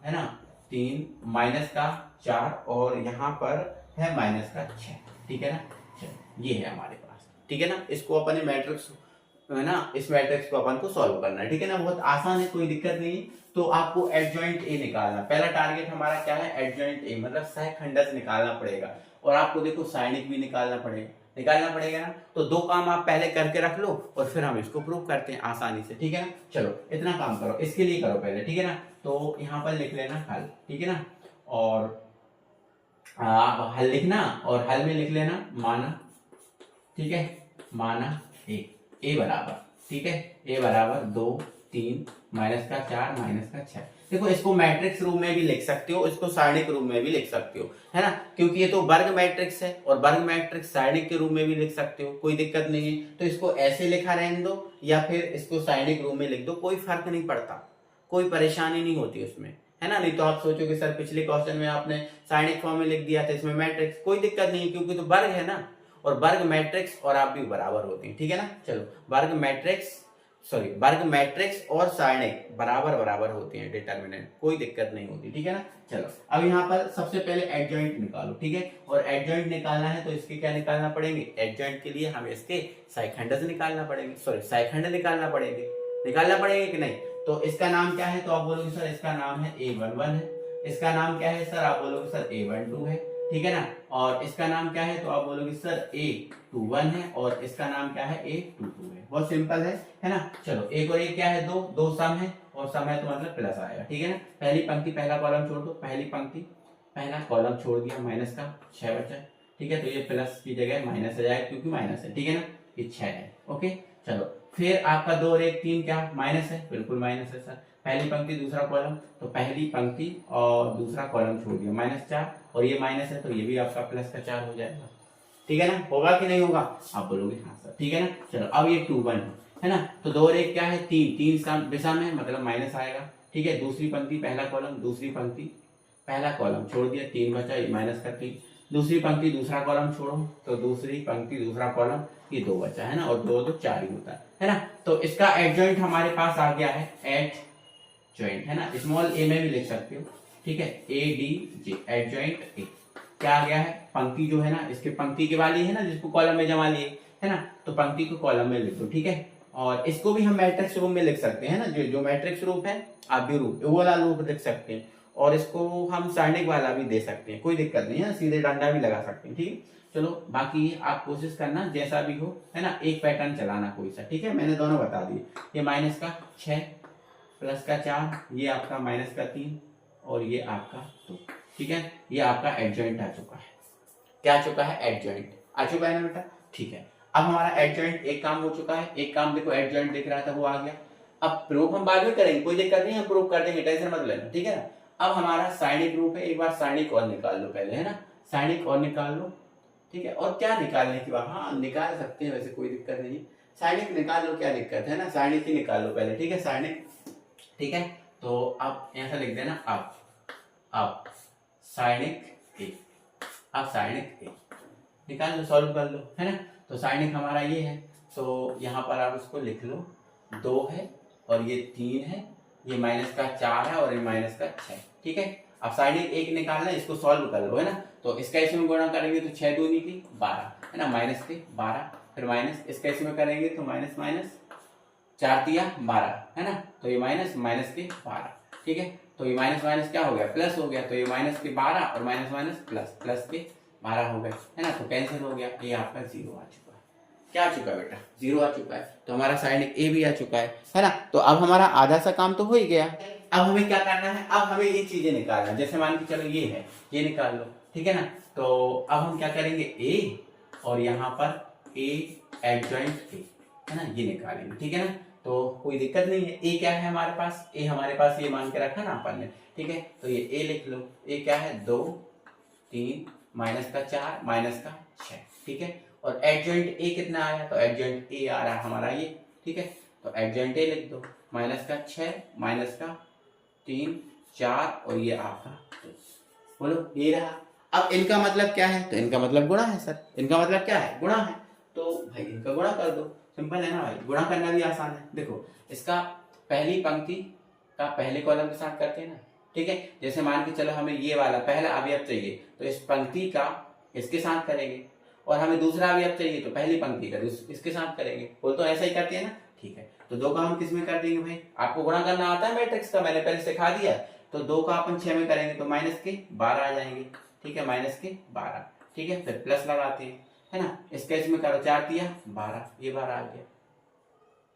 है ना, 3 माइनस का 4 और यहाँ पर है माइनस का 6, ठीक है ना। ये है हमारे पास, ठीक है ना। इसको अपने मैट्रिक्स है ना, इस मैट्रिक्स को अपन को सॉल्व करना है, ठीक है ना, बहुत आसान है, कोई दिक्कत नहीं है। तो आपको एडजॉइंट ए निकालना, पहला टारगेट हमारा क्या है एडजॉइंट ए मतलब सहखंडक निकालना पड़ेगा, और आपको देखो साइनिक भी निकालना पड़ेगा ना। तो 2 काम आप पहले करके रख लो और फिर हम इसको प्रूव करते हैं आसानी से, ठीक है ना। चलो इतना काम करो, इसके लिए करो पहले, ठीक है ना। तो यहाँ पर लिख लेना हल, ठीक है ना। और आप हल लिखना और हल में लिख लेना माना, ठीक है, माना ए बराबर, ठीक है, ए बराबर 2 3 माइनस का 4 माइनस का 6। देखो इसको मैट्रिक्स रूप में भी लिख सकते हो, इसको सारणिक रूप में भी लिख सकते हो, है ना, क्योंकि ये तो वर्ग मैट्रिक्स है और वर्ग मैट्रिक्स सारणिक के रूप में भी लिख सकते हो, कोई दिक्कत नहीं है। तो इसको ऐसे लिखा रहने दो या फिर इसको सारणिक रूप में लिख दो, कोई फर्क नहीं पड़ता, कोई परेशानी नहीं होती उसमें, है ना। नहीं तो आप सोचोगे सर पिछले क्वेश्चन में आपने सारणिक फॉर्म में लिख दिया था, इसमें मैट्रिक्स, कोई दिक्कत नहीं है क्योंकि तो वर्ग है ना, और वर्ग मैट्रिक्स और आप भी बराबर होते हैं, ठीक है ना। चलो वर्ग मैट्रिक्स, सॉरी वर्ग मैट्रिक्स और सारणिक बराबर बराबर होते हैं, डिटर्मिनेंट, कोई दिक्कत नहीं होती, ठीक है ना। चलो अब यहाँ पर सबसे पहले एडजॉइंट निकालो, ठीक है, और एडजॉइंट निकालना है तो इसके क्या निकालना पड़ेंगे, एडजॉइंट के लिए हमें इसके साइखंड निकालना पड़ेंगे, सॉरी साइखंड निकालना पड़ेंगे कि नहीं। तो इसका नाम क्या है, तो आप बोलोगे सर इसका नाम है A11 है, इसका नाम क्या है सर, आप बोलोगे सर A12 है, ठीक है ना। और इसका नाम क्या है, तो आप बोलोगे सर A21 है, और इसका नाम क्या है A22 है, बहुत सिंपल है ना। चलो एक और एक क्या है, दो दो सम है, और सम है तो मतलब प्लस आएगा, ठीक है ना। पहली पंक्ति पहला कॉलम छोड़ दो, पहली पंक्ति पहला कॉलम छोड़ दिया, माइनस का 6 बचा, ठीक है, तो ये प्लस की जगह माइनस आ जाएगा क्योंकि माइनस है, ठीक है ना, ये 6 है, ओके। चलो फिर आपका 2 और 1 3 क्या माइनस है, बिल्कुल माइनस है सर। पहली पंक्ति दूसरा कॉलम, तो पहली पंक्ति और दूसरा कॉलम छोड़ दिया, -4, और ये माइनस है तो ये भी आपका प्लस का 4 हो जाएगा, ठीक है ना। होगा कि नहीं होगा, आप बोलोगे हाँ सर, ठीक है ना। चलो अब ये 2 1 है ना, तो 2 और 1 क्या है 3, 3 दिशा में मतलब माइनस आएगा, ठीक है। दूसरी पंक्ति पहला कॉलम, दूसरी पंक्ति पहला कॉलम छोड़ दिया, 3 बचा, माइनस का 3, दूसरी पंक्ति दूसरा कॉलम छोड़ो, तो दूसरी पंक्ति दूसरा कॉलम, ये 2 बचा, है ना, और 2 2 4 ही होता है ना। तो इसका एडजॉइंट हमारे पास आ गया है एडजॉइंट, है ना, स्मॉल ए में भी लिख सकते हो, ठीक है, ADJ एडजॉइंट ए, क्या आ गया है, पंक्ति जो है ना इसके पंक्ति के वाली है ना, जिसको कॉलम में जमा लिए, है ना, तो पंक्ति को कॉलम में लिख दो, ठीक है। और इसको भी हम मैट्रिक्स रूप में लिख सकते हैं ना, जो मैट्रिक्स रूप है आप भी रूप वो वाला रूप लिख सकते हैं, और इसको हम सारणिक वाला भी दे सकते हैं, कोई दिक्कत नहीं है, सीधे डंडा भी लगा सकते हैं, ठीक है। चलो बाकी आप कोशिश करना जैसा भी हो, है ना, एक पैटर्न चलाना कोई सा, ठीक है। मैंने दोनों बता दिए, ये माइनस का 6 प्लस का 4, ये आपका माइनस का 3 और ये आपका 2, ठीक है। ये आपका एडजॉइंट आ चुका है, क्या आ चुका है, एडजॉइंट आ चुका है ना बेटा, ठीक है। अब हमारा एडजॉइंट एक काम हो चुका है, एक काम देखो एडजॉइंट दिख रहा था वो आ गया। अब प्रूफ हम बाद में करेंगे, कोई दिक्कत नहीं, हम प्रूफ कर देंगे, टेंशन मत लेना, ठीक है ना। अब हमारा सारणिक रूप है, एक बार सारणिक और निकाल लो पहले, है ना, सारणिक और निकाल लो, ठीक है। और क्या निकालने के बाद, हाँ निकाल सकते हैं वैसे, कोई दिक्कत नहीं, सारणिक निकाल लो, क्या दिक्कत है ना, सारणिक ही निकाल लो पहले, ठीक है, सारणिक, ठीक है। तो आप ऐसा लिख देना, अब सारणिक ए, अब सारणिक ए निकाल लो, सॉल्व कर लो, है ना। तो सारणिक हमारा ये है, तो यहाँ पर आप इसको लिख लो, 2 है और ये 3 है, ये माइनस का 4 है और ये माइनस का 6, ठीक है। अब सारणिक एक निकालना है, इसको सॉल्व कर लो, है ना। तो इसका इसमें गुणा करेंगे तो 6 दूनी की 12, है ना, माइनस के 12, फिर माइनस इसका इसमें करेंगे तो माइनस माइनस 4 दिया 12, है ना, तो ये माइनस माइनस के 12, ठीक है। तो ये माइनस माइनस क्या हो गया, प्लस हो गया, तो ये माइनस के 12 और माइनस माइनस प्लस, प्लस के 12 हो गए, है ना, तो कैंसिल हो गया, ये आपका 0 आ चुका है, क्या आ चुका है बेटा, 0 आ चुका है। तो हमारा सारणिक ए भी आ चुका है ना। तो अब हमारा आधा सा काम तो हो ही गया। अब हमें क्या करना है, अब हमें ये चीजें निकालना है, जैसे मान के चलो ये है, ये निकाल लो, ठीक है ना। तो अब हम क्या करेंगे, ए और यहाँ पर ए एडजॉइंट ए, है ना, ये निकालेंगे, ठीक है ना। तो कोई दिक्कत नहीं है, ए क्या है हमारे पास, ए हमारे पास ये मान के रखा ना अपन ने, ठीक है। तो ये ए लिख लो, ए क्या है 2 3 माइनस का 4 माइनस का 6, ठीक है। और एडजॉइंट ए कितना आया, तो एडजॉइंट ए आ रहा है हमारा ये, ठीक है। तो एडजॉइंट ए लिख दो, माइनस का 6 माइनस का 3 4 और ये आपका 2, बोलो ये रहा। अब इनका मतलब क्या है, तो इनका मतलब गुणा है सर, इनका मतलब क्या है, गुणा है, तो भाई इनका गुणा कर दो, सिंपल है ना भाई, गुणा करना भी आसान है। देखो इसका पहली पंक्ति का पहले कॉलम के साथ करते हैं ना, ठीक है। जैसे मान के चलो हमें ये वाला पहला अवयव चाहिए, तो इस पंक्ति का इसके साथ करेंगे, और हमें दूसरा अवयव चाहिए तो पहली पंक्ति का इसके साथ करेंगे, बोल तो ऐसा ही करते हैं ना, ठीक है। तो 2 का हम किस में कर देंगे भाई, आपको गुणा करना आता है मैट्रिक्स का, मैंने पहले सिखा दिया। तो 2 का अपन 6 में करेंगे तो माइनस के 12 आ जाएंगे, ठीक है, माइनस के 12, ठीक है। फिर प्लस लगाते हैं, है ना, इसका इसमें करो 4 दिया 12, ये 12 आ गया,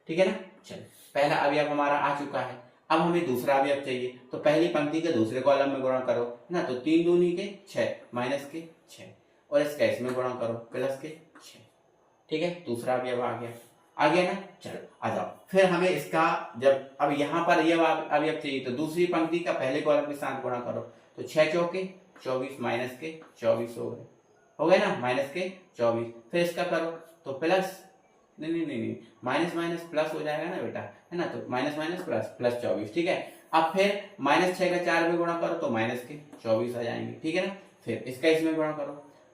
ठीक है ना। चलो पहला अवयव हमारा आ चुका है। अब हमें दूसरा अवयव चाहिए, तो पहली पंक्ति के दूसरे कॉलम में गुणा करो, है ना, तो 3 दूनी के 6 माइनस के 6 और इसका इसमें गुणा करो प्लस के 6। ठीक है, दूसरा अवयव आ गया ना। चलो आ जाओ, फिर हमें इसका जब अब यहाँ पर ये अवयव चाहिए तो दूसरी पंक्ति का पहले कॉलम के साथ गुणा करो, तो 6 चौके 24 माइनस के 24 हो गए ना, माइनस के 24। फिर इसका करो तो प्लस, नहीं, माइनस माइनस प्लस हो जाएगा ना बेटा, है ना, तो माइनस माइनस प्लस प्लस 24। ठीक है, अब फिर माइनस 6 का 4 में गुणा करो तो माइनस के 24 आ जाएंगे। ठीक है ना, फिर इसका इसमें गुणा करो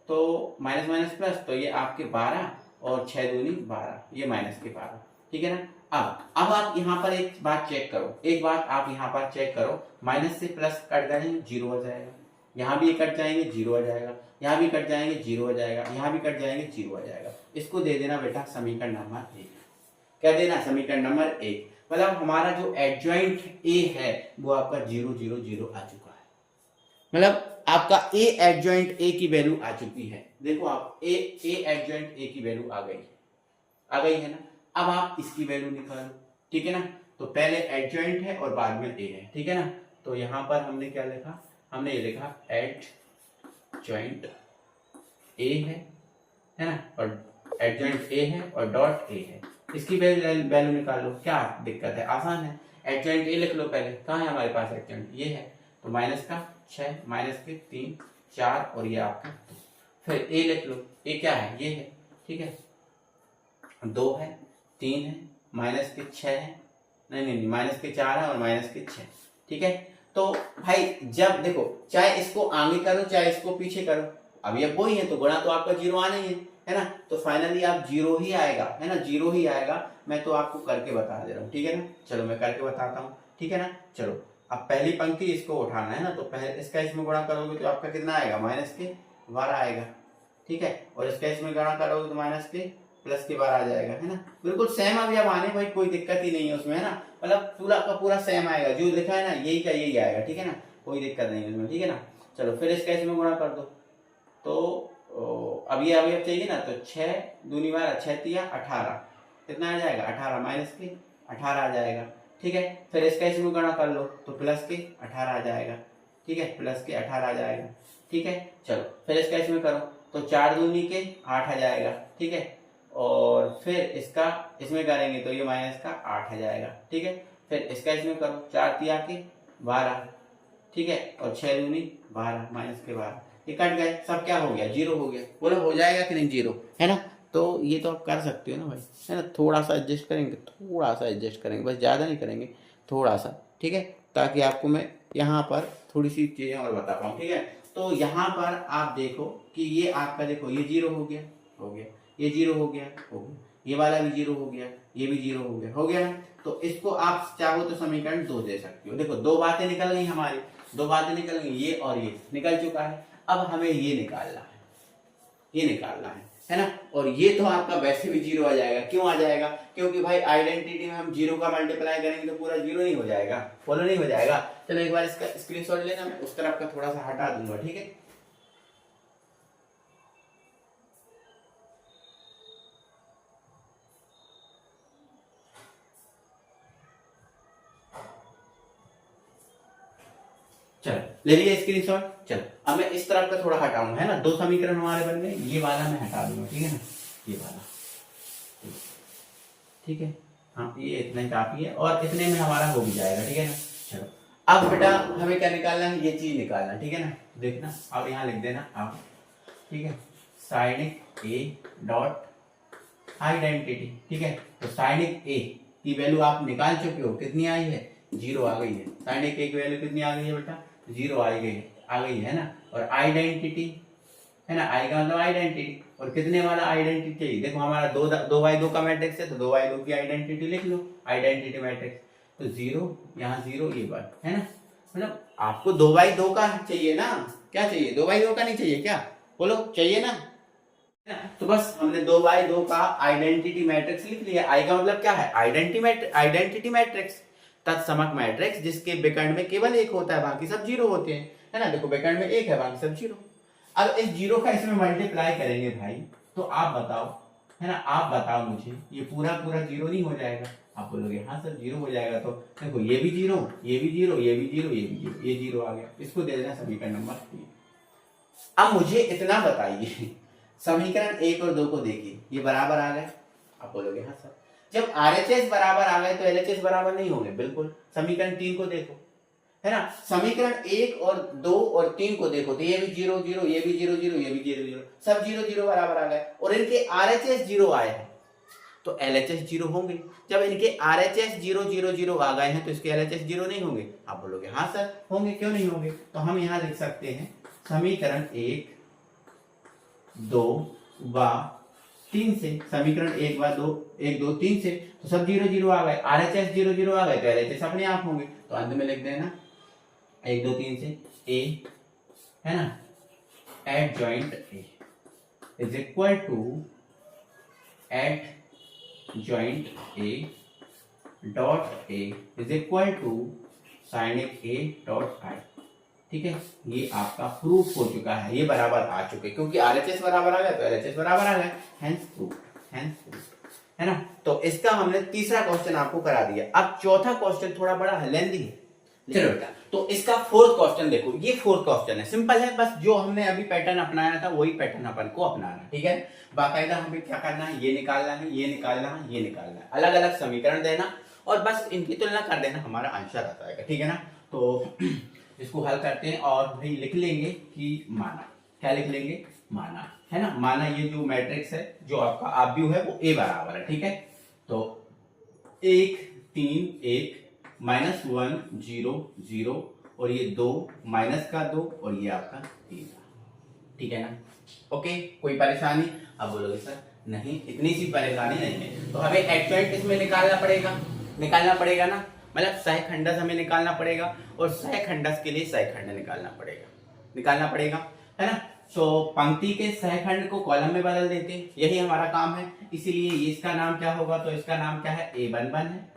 तो माइनस माइनस प्लस, तो ये आपके 12 और 6 दूनी 12, ये माइनस के 12। ठीक है ना, अब आप यहाँ पर एक बात चेक करो, एक बात आप यहाँ पर चेक करो, माइनस से प्लस कट जाएंगे 0 हो जाएगा, यहाँ भी कट जाएंगे 0 हो जाएगा, यहाँ भी कट जाएंगे 0 हो जाएगा, यहाँ भी कट जाएंगे 0 हो जाएगा। इसको दे देना बेटा समीकरण नंबर 1। क्या देना? समीकरण नंबर 1। मतलब हमारा जो एडजॉइंट ए है वो आपका 0 0 0 आ चुका है, मतलब आपका ए एडजॉइंट ए की वैल्यू आ चुकी है। देखो आप ए एडजॉइंट ए की वैल्यू आ गई है ना। अब आप इसकी वैल्यू निकालो। ठीक है ना, तो पहले एडजॉइंट है और बाद में ए है। ठीक है ना, तो यहां पर हमने क्या लिखा, हमने ये लिखा एडजॉइंट ए है ना, और एडजॉइंट ए है और डॉट ए है। इसकी वैल्यू निकाल लो, क्या दिक्कत है, आसान है। एडजॉइंट ए लिख लो पहले, कहाँ है हमारे पास एडजॉइंट, ये है, तो माइनस का 6 माइनस के 3 4 और ये आपका 2। फिर ए लिख लो, ए क्या है, ये है। ठीक है, 2 है 3 है माइनस के 6 है, नहीं माइनस के 4 है और माइनस के 6। ठीक है, तो भाई जब देखो चाहे इसको आगे करो चाहे इसको पीछे करो, अब ये वही है तो गुणा तो आपका 0 आना ही है ना, तो फाइनली आप 0 ही आएगा, है ना, 0 ही आएगा। मैं तो आपको करके बता दे रहा हूँ। ठीक है ना, चलो मैं करके बताता हूँ। ठीक है ना, चलो अब पहली पंक्ति इसको उठाना है ना, तो पहले इसका इसमें गुणा करोगे तो आपका कितना आएगा, माइनस के 12 आएगा। ठीक है, और इसका इसमें गुणा करोगे तो माइनस के प्लस के 12 आ जाएगा, है ना। बिल्कुल सेम अब जब आने भाई कोई दिक्कत ही नहीं है उसमें, है ना, मतलब पूरा का पूरा सेम आएगा, जो लिखा है ना यही का यही आएगा। ठीक है ना, कोई दिक्कत नहीं है उसमें। ठीक है ना, चलो फिर इसका इसमें गुणा कर दो, तो अब ये अवयव चाहिए ना, तो 6 दूनी 12 6 तिया 18, कितना आ जाएगा 18 माइनस के 18 आ जाएगा। ठीक है, फिर इसका इसमें गणना कर लो तो प्लस के 18 आ जाएगा। ठीक है, प्लस के 18 आ जाएगा। ठीक है, चलो फिर इसका इसमें करो तो 4 दूनी के 8 आ जाएगा। ठीक है, और फिर इसका इसमें करेंगे तो ये माइनस का 8 आ जाएगा। ठीक है, फिर इसका इसमें करो 4 तिया के 12। ठीक है, और 6 दूनी 12 माइनस के 12, ये कट गए, सब क्या हो गया, 0 हो गया। बोलो हो जाएगा कि नहीं 0, है ना। तो ये तो आप कर सकते हो ना भाई, है ना, थोड़ा सा एडजस्ट करेंगे, बस ज़्यादा नहीं करेंगे, थोड़ा सा। ठीक है, ताकि आपको मैं यहाँ पर थोड़ी सी चीज़ें और बता पाऊँ। ठीक है, तो यहाँ पर आप देखो कि ये आपका देखो ये 0 हो गया, ये 0 हो गया, ये वाला भी 0 हो गया, ये भी 0 हो गया ना। तो इसको आप चाहो तो समीकरण 2 दे सकते हो। देखो 2 बातें निकल गई हमारी, 2 बातें निकल गई, ये और ये निकल चुका है। अब हमें ये निकालना है ना, और ये तो आपका वैसे भी 0 आ जाएगा। क्यों आ जाएगा? क्योंकि भाई आइडेंटिटी में हम 0 का मल्टीप्लाई करेंगे तो पूरा 0 नहीं हो जाएगा, फॉलो नहीं हो जाएगा। चलो एक बार इसका स्क्रीनशॉट लेना, मैं उस तरफ का थोड़ा सा हटा दूंगा। ठीक है, चलो ले लिया स्क्रीनशॉट। चलो अब मैं इस तरफ का थोड़ा हटाऊंगा, है ना, 2 समीकरण हमारे बन गए, ये वाला मैं हटा दूंगा। ठीक है ना, ये वाला, ठीक है, हाँ ये इतने काफी है और इतने में हमारा हो भी जाएगा। ठीक है ना, चलो अब बेटा हमें क्या निकालना है, ये चीज निकालना है। ठीक है ना, देखना अब यहाँ लिख देना आप। ठीक है, साइनिक ए डॉट आइडेंटिटी। ठीक है, तो साइनिक ए की वैल्यू आप निकाल चुके हो, कितनी आई है, 0 आ गई है। साइनिक ए की वैल्यू कितनी आ गई है बेटा, 0 आ गई है ना। और आइडेंटिटी है ना, आई का मतलब आइडेंटिटी, और कितने वाला आइडेंटिटी चाहिए, देखो हमारा 2 का मैट्रिक्स है तो 2x2 की आइडेंटिटी लिख लो, आइडेंटिटी मैट्रिक्स। तो 0 यहाँ 0 ये बात है ना, मतलब आपको 2x2 का चाहिए ना, क्या चाहिए, 2x2 का नहीं चाहिए क्या, बोलो चाहिए ना। तो बस हमने 2x2 का आइडेंटिटी मैट्रिक्स लिख लिया। आई का मतलब क्या है, आइडेंटिटी मैट्रिक्स, तत्समक मैट्रिक्स जिसके विकर्ण में केवल 1 होता है, बाकी सब 0 होते हैं, है ना। देखो विकर्ण में 1 है, बाकी सब 0। अब इस 0 का इसमें मल्टीप्लाई करेंगे भाई, तो आप बताओ, है ना, आप बताओ मुझे, ये पूरा 0 नहीं हो जाएगा, आप बोलोगे हाँ सर जीरो हो जाएगा, तो देखो ये भी जीरो, ये भी जीरो, ये भी जीरो, ये भी जीरो, ये जीरो आ गया, इसको दे देना समीकरण नंबर 3। अब मुझे इतना बताइए, समीकरण 1 और 2 को देखिए, ये बराबर आ गए, आप बोलोगे हाँ सर। जब आरएचएस बराबर आ गए तो एलएचएस बराबर नहीं होंगे, बिल्कुल। समीकरण 3 को देखो, है ना, समीकरण 1 और 2 और 3 को देखो तो ये भी जीरो जीरो, ये भी जीरो जीरो, ये भी जीरो जीरो, सब जीरो जीरो बराबर आ गए, और इनके आरएचएस जीरो आए हैं तो एलएचएस जीरो होंगे। जब इनके आरएचएस जीरो जीरो जीरो आ गए हैं तो इसके एलएचएस जीरो नहीं होंगे, आप बोलोगे हाँ सर होंगे, क्यों नहीं होंगे। तो हम यहां लिख सकते हैं समीकरण 1 2 व 3 से, समीकरण 1 व 2 1 2 3 से, तो सब जीरो जीरो आ गए, आरएचएस जीरो जीरो आ गए तो एलएचएस अपने आप होंगे, तो अंत में लिख देना 1 2 3 से ए, है ना, adjoint A is equal to adjoint A dot A is equal to scenic A dot I. ठीक है, ये आपका प्रूफ हो चुका है, ये बराबर आ चुके, क्योंकि आरएचएस बराबर आ गया तो एलएचएस बराबर आ गया, हेंस प्रूफ, है ना। तो इसका हमने तीसरा क्वेश्चन आपको करा दिया। अब चौथा क्वेश्चन थोड़ा बड़ा लेंथी है, चलो बेटा, तो इसका फोर्थ क्वेश्चन देखो, ये फोर्थ क्वेश्चन है, सिंपल है, बस जो हमने अभी पैटर्न अपनाया था वही पैटर्न अपन को अपनाना, ठीक है। बाकायदा हमें क्या करना है, ये निकालना है, ये निकालना है, ये निकालना है, अलग अलग समीकरण देना और बस इनकी तुलना कर देना, हमारा आंसर आ जाएगा, ठीक है ना। तो इसको हल करते हैं और भाई लिख लेंगे कि माना, क्या लिख लेंगे, माना, है ना, माना ये जो मैट्रिक्स है, जो आपका आव्यूह है वो ए बराबर है, ठीक है। तो 1 3 1 -1 0 0 और ये 2 -2 और ये आपका 3, ठीक है ना। ओके, कोई परेशानी। अब बोलोगे सर नहीं, इतनी सी परेशानी नहीं है, तो हमें एक्चुअल इसमें निकालना पड़ेगा ना, मतलब सहखंडस हमें निकालना पड़ेगा, और सहखंडस के लिए सहखंड निकालना पड़ेगा, है ना। तो पंक्ति के सहखंड को कॉलम में बदल देते हैं, यही हमारा काम है, इसीलिए इसका नाम क्या होगा, तो इसका नाम क्या है, A11 है,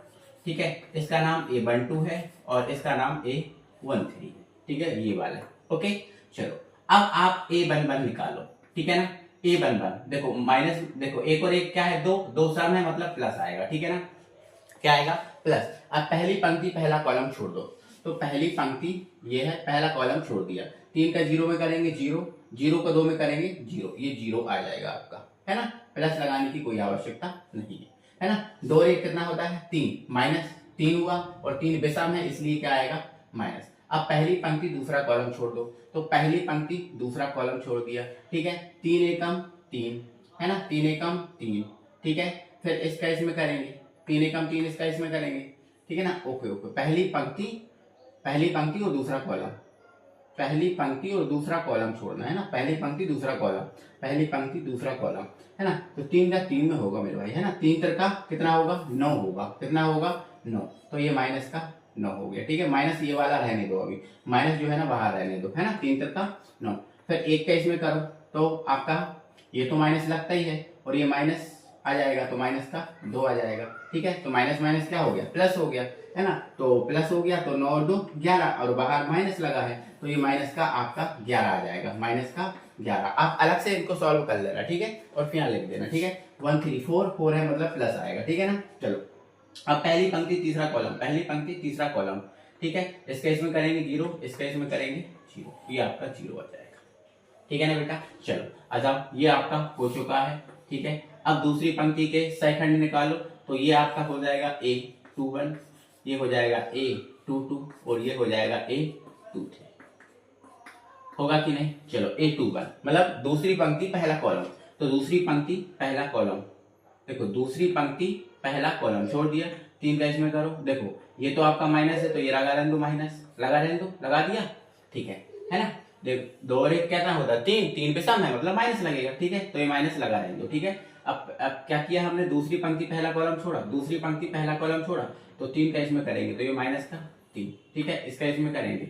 ठीक है, इसका नाम A12 है और इसका नाम A13 है, ठीक है, ये वाला, ओके। चलो अब आप A11 निकालो, ठीक है ना। A11 देखो माइनस, देखो एक और एक क्या है, दो सम है, मतलब प्लस आएगा, ठीक है ना, क्या आएगा, प्लस। अब पहली पंक्ति पहला कॉलम छोड़ दो, तो पहली पंक्ति ये है, पहला कॉलम छोड़ दिया, 3 का 0 में करेंगे 0, 0 का 2 में करेंगे 0, ये 0 आ जाएगा आपका, है ना, प्लस लगाने की कोई आवश्यकता नहीं है ना। 2 1 कितना होता है 3, -3 हुआ और 3 विषम है इसलिए क्या आएगा, माइनस। अब पहली पंक्ति दूसरा कॉलम छोड़ दो, तो पहली पंक्ति दूसरा कॉलम छोड़ दिया, ठीक है, 3 एकम 3, है ना, 3 एकम 3, ठीक है, फिर इसका इसमें करेंगे, 3 एकम 3 इसका इसमें करेंगे, ठीक है ना। ओके, पहली पंक्ति और दूसरा कॉलम, पहली पंक्ति और दूसरा कॉलम छोड़ना है ना, पहली पंक्ति दूसरा कॉलम, है ना। तो 3 का 3 में होगा मेरे भाई, है ना, 3 का कितना होगा, 9 होगा, कितना होगा 9, तो ये माइनस का 9 हो गया, ठीक है। माइनस ये वाला रहने दो, अभी माइनस जो है ना बाहर रहने दो, है ना, 3 का 9, फिर 1 का इसमें करो तो आपका ये तो माइनस लगता ही है और ये माइनस आ जाएगा, तो माइनस का 2 आ जाएगा, ठीक है। तो माइनस माइनस क्या हो गया, प्लस हो गया, है ना, तो प्लस हो गया, तो 9 और 2 11 और बाहर माइनस लगा है, तो ये माइनस का आपका 11 आ जाएगा, माइनस का 11। आप अलग से इनको सॉल्व कर लेना, ठीक है, और फिर यहाँ लिख देना, ठीक है। 1 3 4 है मतलब प्लस आएगा, ठीक है ना। चलो अब पहली पंक्ति तीसरा कॉलम, ठीक है, इसका इसमें करेंगे 0, इसका इसमें करेंगे 0, ये आपका 0 आ जाएगा, ठीक है ना बेटा। चलो अच्छा, ये आपका हो चुका है, ठीक है। अब दूसरी पंक्ति के सहखंड निकालो, तो ये आपका हो जाएगा A21, ये हो जाएगा A22 और ये हो जाएगा A23, होगा कि नहीं। चलो A21 मतलब दूसरी पंक्ति पहला कॉलम, तो दूसरी पंक्ति पहला कॉलम, देखो दूसरी पंक्ति पहला कॉलम छोड़ दिया, 3 का इसमें करो, देखो ये तो आपका माइनस है तो ये लगा रहने दो, माइनस लगा दिया, ठीक है ना। देखो 2 और 1 क्या होता है 3 पे सम है मतलब माइनस लगेगा, ठीक है, तो ये माइनस लगा रहने दो, ठीक है। अब क्या किया हमने, दूसरी पंक्ति पहला कॉलम छोड़ा, तो 3 का इसमें करेंगे तो ये माइनस का 3, ठीक है, इसका इसमें करेंगे,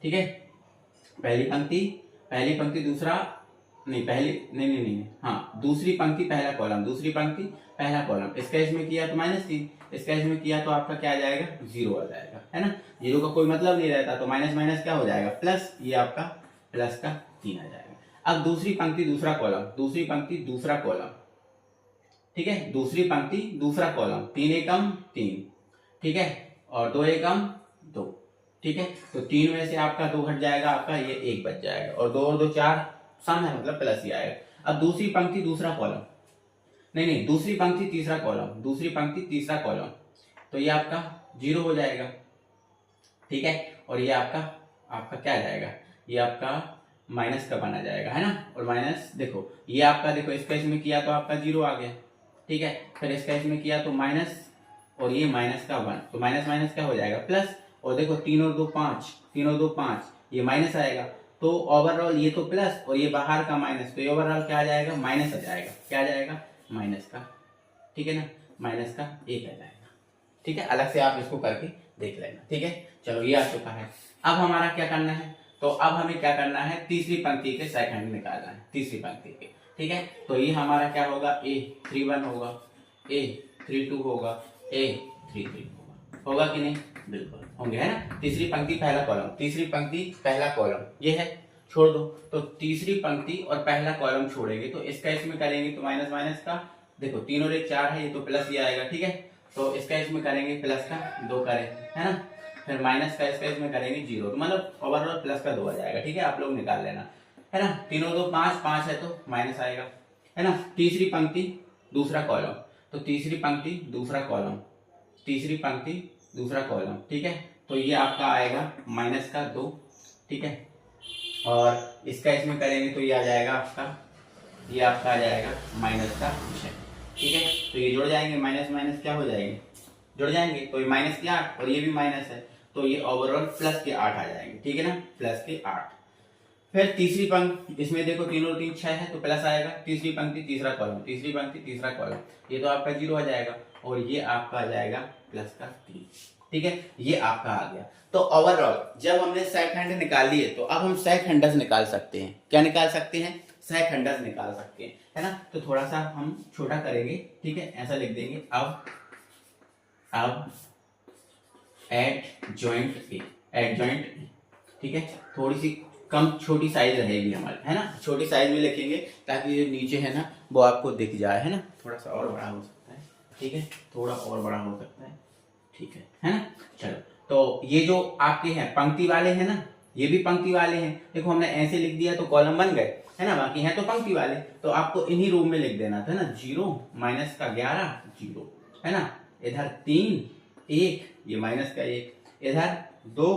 ठीक है। पहली पंक्ति दूसरा नहीं, हाँ, दूसरी पंक्ति पहला कॉलम, इसका इसमें किया तो -3, इसका इसमें किया तो आपका क्या आ जाएगा, 0 आ जाएगा, है ना। 0 का कोई मतलब नहीं रहता, तो माइनस माइनस क्या हो जाएगा, प्लस, ये आपका प्लस का 3 आ जाएगा। अब दूसरी पंक्ति दूसरा कॉलम, ठीक है, दूसरी पंक्ति दूसरा कॉलम, 3 एकम 3, ठीक है, और 2 एकम 2, ठीक है, तो 3 में से आपका 2 हट जाएगा, आपका ये 1 बच जाएगा, और 2 और 2 4 सम है, मतलब प्लस ही आएगा। अब दूसरी पंक्ति दूसरा कॉलम, नहीं दूसरी पंक्ति तीसरा कॉलम, दूसरी पंक्ति तीसरा कॉलम, तो ये आपका 0 हो जाएगा, ठीक है, और ये आपका आपका क्या आ जाएगा, ये आपका माइनस का बना जाएगा, है ना, और माइनस देखो ये आपका, देखो इसका इसमें किया तो आपका 0 आ गया, ठीक है, फिर इसका इसमें किया तो माइनस, और ये माइनस का 1, तो माइनस माइनस क्या हो जाएगा प्लस, और देखो 3 और 2 5, 3 और 2 5, ये माइनस आएगा, तो ओवरऑल ये तो प्लस और ये बाहर का माइनस, तो ये ओवरऑल क्या आ जाएगा, माइनस आ जाएगा, क्या आ जाएगा, माइनस का, ठीक है ना, माइनस का 1 आ जाएगा, ठीक है, अलग से आप इसको करके देख लेना, ठीक है। चलो ये आ चुका है। अब हमारा क्या करना है, तो अब हमें क्या करना है, तीसरी पंक्ति के सेकंड निकालना है, तीसरी पंक्ति के, ठीक है, तो ये हमारा क्या होगा, A31 होगा, A32 होगा, A33 होगा कि नहीं, बिल्कुल होंगे, है ना। तीसरी पंक्ति पहला कॉलम, तीसरी पंक्ति पहला कॉलम ये है, छोड़ दो, तो तीसरी पंक्ति और पहला कॉलम छोड़ेंगे तो इसका इसमें करेंगे तो माइनस माइनस का, देखो 3 और 1 4 है, ये तो प्लस ही आएगा, ठीक है, तो इसका इसमें करेंगे प्लस का 2 करें, है ना, फिर माइनस का इसका इसमें करेंगे 0, तो मतलब ओवरऑल प्लस का 2 आ जाएगा, ठीक है, आप लोग निकाल लेना, है ना, 3 और 2 5, 5 है तो माइनस आएगा, है ना। तीसरी पंक्ति दूसरा कॉलम, तो तीसरी पंक्ति दूसरा कॉलम, तीसरी पंक्ति दूसरा कॉलम, ठीक है, तो ये आपका आएगा माइनस का 2, ठीक है, और इसका इसमें करेंगे तो ये आ जाएगा आपका, ये आपका आ जाएगा माइनस का 6, ठीक है, तो ये जुड़ जाएंगे, माइनस माइनस क्या हो जाएंगे, जुड़ जाएंगे, तो ये माइनस के 8 और ये भी माइनस है, तो ये ओवरऑल प्लस के 8 आ जाएंगे, ठीक है ना, प्लस के 8। फिर तीसरी पंक्ति, इसमें देखो 3 और 3 6 है तो प्लस आएगा, तीसरी पंक्ति तीसरा कॉलम, तीसरी पंक्ति तीसरा कॉलम, ये तो आपका 0 आ जाएगा, और ये आपका आ जाएगा प्लस का 3, ठीक है, ये आपका आ गया। तो ओवरऑल जब हमने सेकंड निकाल लिए तो अब हम सेकंडस निकाल सकते हैं, क्या निकाल सकते हैं, सेकंडस निकाल सकते हैं, है ना। तो थोड़ा सा हम छोटा करेंगे, ठीक है, ऐसा लिख देंगे, अब एड जॉइंट ए, ठीक है, थोड़ी सी कम छोटी साइज रहेगी हमारी, है ना, छोटी साइज में लिखेंगे ताकि जो नीचे है ना वो आपको दिख जाए, है ना, थोड़ा सा और बड़ा हो सकता है, ठीक है, थोड़ा और बड़ा हो सकता है, ठीक है ना। चलो, तो ये जो आपके हैं पंक्ति वाले हैं ना, ये भी पंक्ति वाले हैं, देखो हमने ऐसे लिख दिया तो कॉलम बन गए, है ना, बाकी हैं तो पंक्ति वाले, तो आपको इन्हीं रूप में लिख देना था ना, 0 माइनस का 11 0, है ना, इधर 3 1, ये माइनस का 1, इधर 2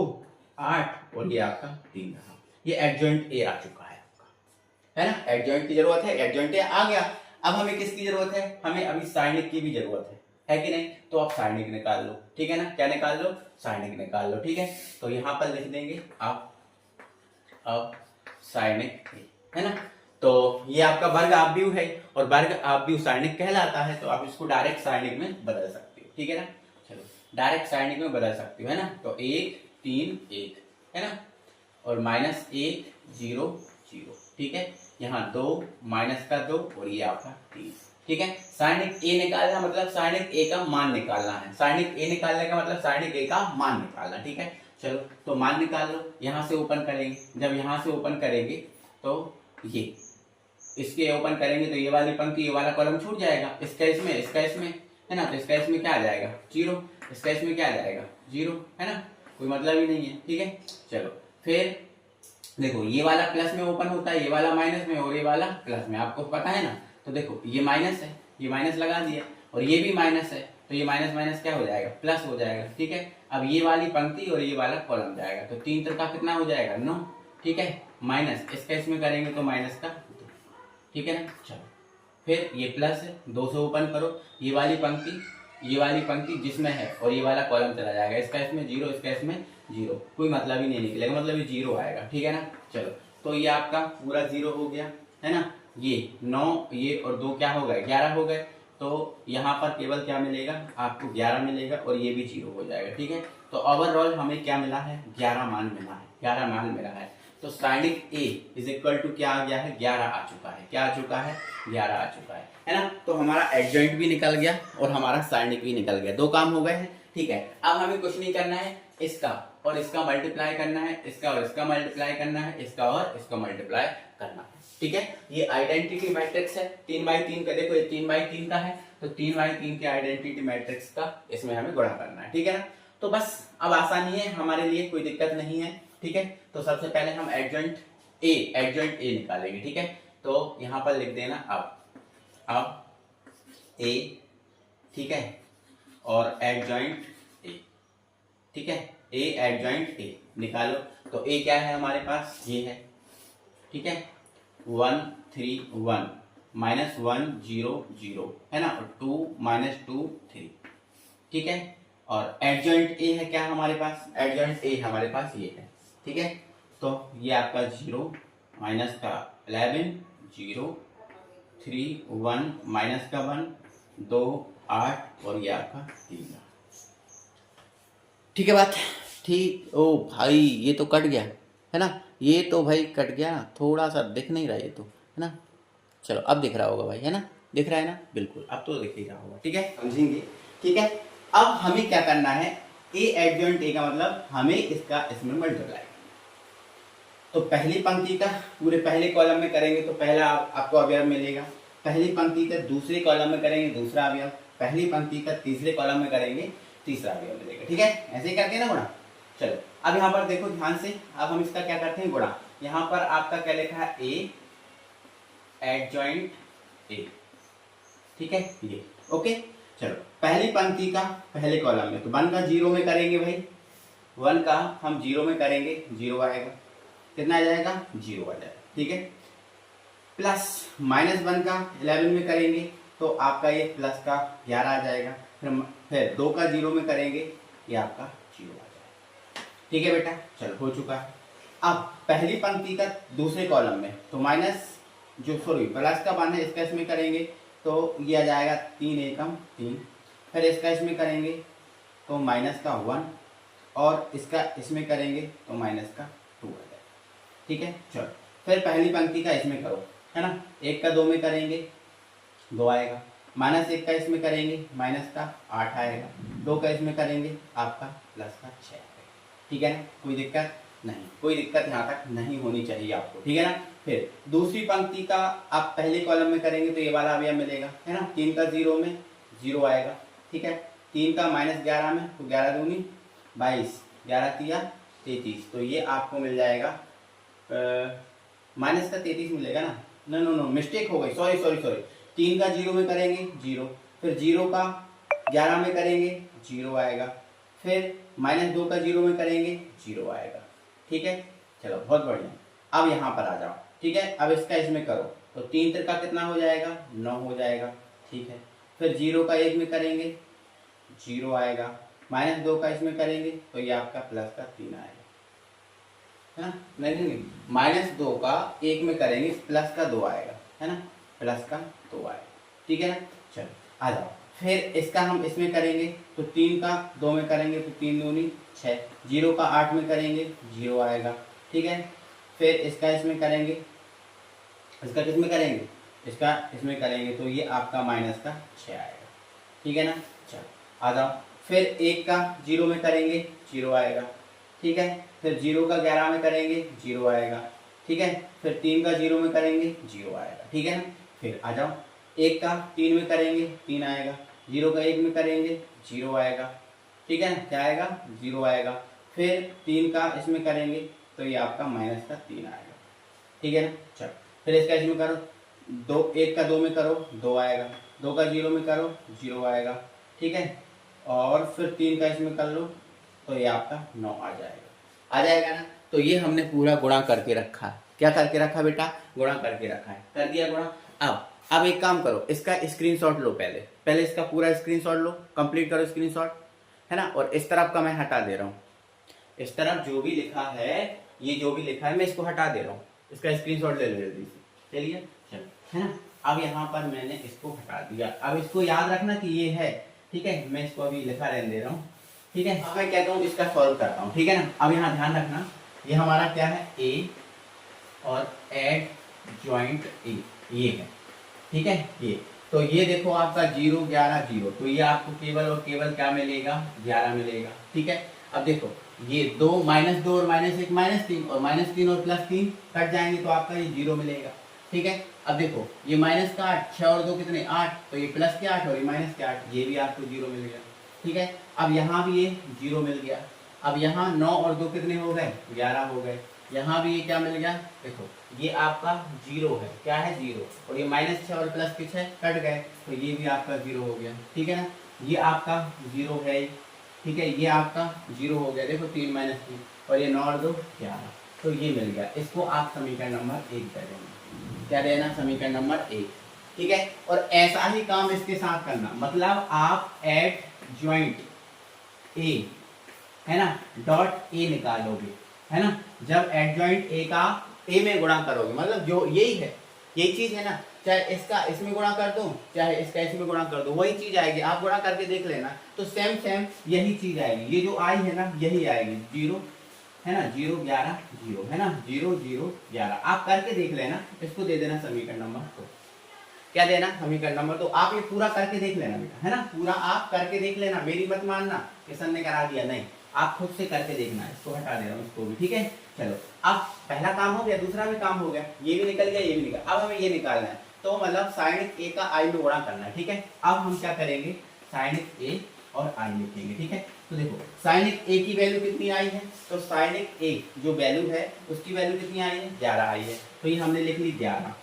8, और ये आपका 3 रहा, ये एडजॉइंट ए आ चुका है आपका, है ना, एडजॉइंट की जरूरत है, एडजॉइंट ए आ गया। अब हमें किसकी जरूरत है, हमें अभी साइनिक की भी जरूरत है कि नहीं, तो आप साइनिक निकाल लो, ठीक है ना, क्या निकाल लो, साइनिक निकाल लो, ठीक है, तो यहां पर लिख देंगे आप अब साइनिक ए, है ना, तो ये आपका वर्ग आव्यूह है, और वर्ग आव्यूह साइनिक कहलाता है, तो आप इसको डायरेक्ट साइनिक में बदल सकते हो, ठीक है ना। चलो, डायरेक्ट साइनिक में बदल सकते हो, है ना, तो 1 3 1, है ना, और माइनस 1 0 0, ठीक है, यहाँ 2 माइनस का 2, और ये आपका 3, ठीक है। साइनिक ए निकालना मतलब साइनिक ए का मान निकालना है, साइनिक ए निकालने का मतलब साइनिक ए का मान निकालना, ठीक है। चलो, तो मान निकाल लो, यहाँ से ओपन करेंगे, जब यहाँ से ओपन करेंगे तो ये इसके ओपन करेंगे तो ये वाली पंक्ति ये वाला कॉलम छूट जाएगा, इसका इसमें, है ना, तो इसका इसमें क्या आ जाएगा 0, इसका इसमें क्या आ जाएगा 0, है ना, कोई मतलब ही नहीं है, ठीक है। चलो, फिर देखो ये वाला प्लस में ओपन होता है, ये वाला माइनस में, और ये वाला प्लस में, आपको पता है ना, तो देखो ये माइनस है, ये माइनस लगा दिया, और ये भी माइनस है, तो ये माइनस माइनस क्या हो जाएगा, प्लस हो जाएगा, ठीक है। अब ये वाली पंक्ति और ये वाला कॉलम जाएगा, तो 3 का कितना हो जाएगा 9, ठीक है, माइनस इसका इसमें करेंगे तो माइनस का 2, ठीक है ना। चलो, फिर ये प्लस है, 2 से ओपन करो, ये वाली पंक्ति जिसमें है, और ये वाला कॉलम चला जाएगा, इसका इसमें 0, इसका इसमें 0, कोई मतलब ही नहीं निकलेगा, मतलब ये 0 आएगा, ठीक है ना। चलो, तो ये आपका पूरा 0 हो गया, है ना, ये 9 ये और 2 क्या हो गए 11 हो गए, तो यहाँ पर केवल क्या मिलेगा आपको 11 मिलेगा, और ये भी 0 हो जाएगा, ठीक है। तो ओवरऑल हमें क्या मिला है 11 मान मिला है, 11 मान मिला है, तो साइनिक ए इज इक्वल टू क्या आ गया है 11 आ चुका है, क्या आ चुका है 11 आ चुका है ना। तो हमारा एडजॉइंट भी निकल गया और हमारा साइनिक भी निकल गया, 2 काम हो गए हैं, ठीक है। अब हमें कुछ नहीं करना है, इसका और इसका मल्टीप्लाई करना है, इसका और इसका मल्टीप्लाई करना है, इसका और इसका मल्टीप्लाई करना है। ठीक है, ये आइडेंटिटी मैट्रिक्स है 3x3 का। देखो ये 3x3 का है, तो 3x3 के आइडेंटिटी मैट्रिक्स का इसमें हमें गुणा करना है, ठीक है ना। तो बस अब आसानी है हमारे लिए, कोई दिक्कत नहीं है, ठीक है। तो सबसे पहले हम एडजॉइंट ए निकालेंगे, ठीक है। तो यहां पर लिख देना अब ए, ठीक है, और एडजॉइंट ए, ठीक है, ए एडजॉइंट ए निकालो। तो ए क्या है हमारे पास, ये है, ठीक है, 1 3 1 -1 0 0 है ना, और 2 -2 3, ठीक है। और एडजॉइंट ए है क्या हमारे पास, एडजॉइंट ए हमारे पास ये है, ठीक है। तो ये आपका 0 माइनस का 11 0 3 1 माइनस का 1 2 8 और ये आपका 3, ठीक है बात, ठीक। ओ भाई ये तो कट गया है ना, ये तो भाई कट गया, थोड़ा सा दिख नहीं रहा ये तो, है ना। चलो अब दिख रहा होगा भाई, है ना, दिख रहा है ना, बिल्कुल अब तो दिख ही रहा होगा, ठीक है, समझेंगे, ठीक है। अब हमें क्या करना है, ए एडजॉइंट ए का मतलब हमें इसका इसमें मल्टीप्लाई। तो पहली पंक्ति का पूरे पहले कॉलम में करेंगे तो पहला आपको अवयव मिलेगा, पहली पंक्ति का दूसरे कॉलम में करेंगे दूसरा अवयव, पहली पंक्ति का तीसरे कॉलम में करेंगे तीसरा अवयव मिलेगा, ठीक है। ऐसे ही करते हैं ना गुणा। चलो अब यहाँ पर देखो ध्यान से, अब हम इसका क्या करते हैं गुणा। यहाँ पर आपका क्या लिखा है, ए एडजॉइंट ए, ठीक है, ये ओके। चलो पहली पंक्ति का पहले कॉलम में, तो 1 का 0 में करेंगे भाई, 1 का हम 0 में करेंगे 0 आएगा, कितना आ जाएगा 0 आ जाएगा, ठीक है। प्लस -1 का 11 में करेंगे तो आपका ये प्लस का 11 आ जाएगा, फिर 2 का 0 में करेंगे ये आपका 0 आ जाएगा, ठीक है बेटा। चलो हो चुका है। अब पहली पंक्ति का दूसरे कॉलम में, तो प्लस का 1 है इसका इसमें करेंगे तो ये आ जाएगा 3 एकम 3, फिर इसका इसमें करेंगे तो माइनस का 1 और इसका इसमें करेंगे तो माइनस का 2 आ जाएगा, ठीक है। चलो फिर पहली पंक्ति का इसमें करो, है ना, 1 का 2 में करेंगे 2 आएगा, -1 का इसमें करेंगे माइनस का 8 आएगा, 2 का इसमें करेंगे आपका प्लस का 6 आएगा, ठीक है ना। कोई दिक्कत नहीं, कोई दिक्कत यहाँ तक नहीं होनी चाहिए आपको, ठीक है ना। फिर दूसरी पंक्ति का आप पहले कॉलम में करेंगे तो ये वाला अवयव मिलेगा, है ना। 3 का 0 में 0 आएगा, ठीक है। 3 का -11 में तो 11 दूनी 22, 11 तिया 33, तो ये आपको मिल जाएगा माइनस का 33 मिलेगा ना, नो मिस्टेक हो गई, सॉरी 3 का 0 में करेंगे 0, फिर 0 का 11 में करेंगे 0 आएगा, फिर -2 का 0 में करेंगे 0 आएगा, ठीक है। चलो बहुत बढ़िया, अब यहाँ पर आ जाओ, ठीक है। अब इसका इसमें करो तो 3 का कितना हो जाएगा 9 हो जाएगा, ठीक है। फिर 0 का 1 में करेंगे 0 आएगा, -2 का इसमें करेंगे तो ये आपका प्लस का 3 आएगा, है ना। नहीं -2 का 1 में करेंगे प्लस का 2 आएगा, है ना, प्लस का 2 आएगा, ठीक है ना। चलो आ जाओ, फिर इसका हम इसमें करेंगे तो 3 का 2 में करेंगे तो 3 दूनी 6, 0 का 8 में करेंगे 0 आएगा, ठीक है। फिर इसका इसमें करेंगे, इसका किसमें करेंगे, इसका इसमें करेंगे तो ये आपका माइनस का 6 आएगा, ठीक है ना। चलो आ जाओ, फिर 1 का 0 में करेंगे 0 आएगा, ठीक है। फिर 0 का 11 में करेंगे 0 आएगा, ठीक है। फिर 3 का 0 में करेंगे 0 आएगा, ठीक है ना। फिर आ जाओ, 1 का 3 में करेंगे 3 आएगा, 0 का 1 में करेंगे 0 आएगा, ठीक है ना, क्या आएगा 0 आएगा। फिर 3 का इसमें करेंगे तो ये आपका माइनस का 3 आएगा, ठीक है ना। चलो फिर इसका इसमें करो, 1 का 2 में करो 2 आएगा, 2 का 0 में करो 0 आएगा, ठीक है। और फिर 3 का इसमें कर लो तो ये आपका 9 आ जाएगा ना। तो ये हमने पूरा गुणा करके रखा है, क्या करके रखा बेटा, गुणा करके रखा है, कर दिया गुणा। अब एक काम करो, इसका स्क्रीनशॉट लो, पहले इसका पूरा स्क्रीनशॉट लो, कंप्लीट करो स्क्रीनशॉट, है ना। और इस तरफ का मैं हटा दे रहा हूँ, इस तरफ जो भी लिखा है, ये जो भी लिखा है मैं इसको हटा दे रहा हूँ, इसका स्क्रीनशॉट ले लो जल्दी से, चलिए चलो, है ना। अब यहाँ पर मैंने इसको हटा दिया, अब इसको याद रखना कि ये है, ठीक है। मैं इसको अभी लिखा रहने दे रहा हूँ, ठीक है। अब मैं कहता हूँ इसका सॉल्व करता हूँ, ठीक है ना। अब यहाँ ध्यान रखना, ये हमारा क्या है, ए और एड जॉइंट ए, ये है, ठीक है। ये तो ये देखो आपका 0 11 0, तो ये आपको केवल और केवल क्या मिलेगा 11 मिलेगा, ठीक है। अब देखो ये 2 -2 और -1 -3 और -3 और +3 कट जाएंगे तो आपका ये 0 मिलेगा। ठीक है। अब देखो ये माइनस का 8, 6 और 2 कितने 8, तो ये प्लस के 8 और ये माइनस के 8, ये भी आपको 0 मिल गया। ठीक है, अब यहाँ भी ये 0 मिल गया। अब यहाँ 9 और 2 कितने हो गए 11 हो गए। यहाँ भी ये क्या मिल गया, देखो ये आपका 0 है, क्या है 0, और ये माइनस 6 और प्लस के 6 कट गए, तो ये भी आपका 0 हो गया। ठीक है ना, ये आपका 0 है। ठीक है, ये आपका 0 हो गया, देखो 3 माइनस 3, और ये 9 और 2 11, तो ये मिल गया। इसको आप समीकरण नंबर 1 दे देंगे। क्या देना, समीकरण नंबर 1। ठीक है, और ऐसा ही काम इसके साथ करना, मतलब आप एट ज्वाइंट ए, है ना, डॉट ए निकालोगे, है ना। जब एडजॉइंट ए का ए में गुणा करोगे, मतलब जो यही है, यही चीज है ना, चाहे इसका इसमें गुणा कर दो, चाहे इसका इसमें गुणा कर दो, वही चीज आएगी। आप गुणा करके देख लेना, तो सेम सेम यही चीज आएगी। ये जो आई है ना, यही आएगी 0, है ना, 0 11 0, है ना, 0 0 11। आप करके देख लेना, इसको दे देना समीकरण नंबर 2। क्या देना, समीकरण नंबर 2। आप ये पूरा करके देख लेना बेटा, है ना, पूरा आप करके देख लेना, मेरी मत मानना कि सर ने करा दिया, नहीं, आप खुद से करके देखना। इसको हटा दे रहा हूँ, इसको भी। ठीक है, चलो अब पहला काम हो गया, दूसरा भी काम हो गया, ये भी निकल गया, ये भी निकल। अब हमें ये निकालना है, तो मतलब साइन ए का आई में गुणा करना है। ठीक है, अब हम क्या करेंगे, साइन ए और आई लिखेंगे। ठीक है, तो देखो साइन ए की वैल्यू कितनी आई है, तो साइन ए जो वैल्यू है उसकी वैल्यू कितनी आई है 11 आई है, तो ये हमने लिख ली 11।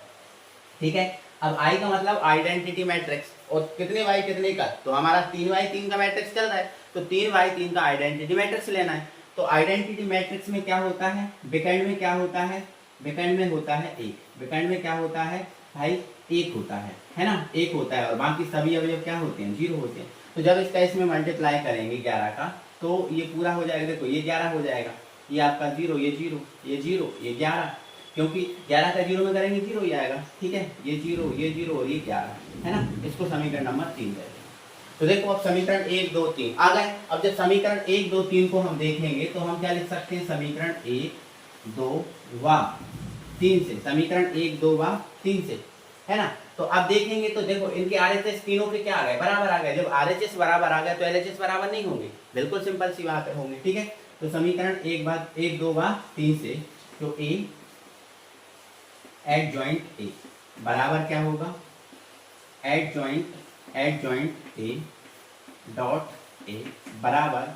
ठीक है, अब आई का मतलब आइडेंटिटी मैट्रिक्स, और कितने वाई कितने का, तो हमारा 3 का मैट्रिक्स चल रहा है, तो 3 का आइडेंटिटी मैट्रिक्स लेना है। तो आइडेंटिटी मैट्रिक्स में क्या होता है, बेकेंड में क्या होता है, बेकेंड में होता है 1, बेकेंड में क्या होता है भाई 1 होता है ना, 1 होता है, और बाकी सभी अवयव क्या होते हैं 0 होते हैं। तो जब इसका इसमें मल्टीप्लाई करेंगे 11 का, तो ये पूरा हो जाएगा, देखो ये 11 हो जाएगा, ये आपका 0, ये 0, ये 0, ये 11, क्योंकि 11 का 0 में करेंगे 0 ही आएगा। ठीक है, ये 0, ये 0 और ये 11, है ना, इसको समीकरण नंबर 3 दे दें। तो देखो अब समीकरण 1 2 3 आ गए। अब जब समीकरण 1 2 3 को हम देखेंगे, तो हम क्या लिख सकते हैं, समीकरण 1 2 व 3 से, समीकरण 1 2 व 3 से, है ना। तो अब देखेंगे, तो देखो इनके RHS तीनों के क्या आ गए, बराबर आ गए। जब RHS बराबर आ गए तो LHS बराबर नहीं होंगे, बिल्कुल सिंपल सी बात है, होंगे। ठीक है, तो समीकरण 1 2 व 3 से, तो A एट जॉइंट ए बराबर क्या होगा, एट जॉइंट ए डॉट ए बराबर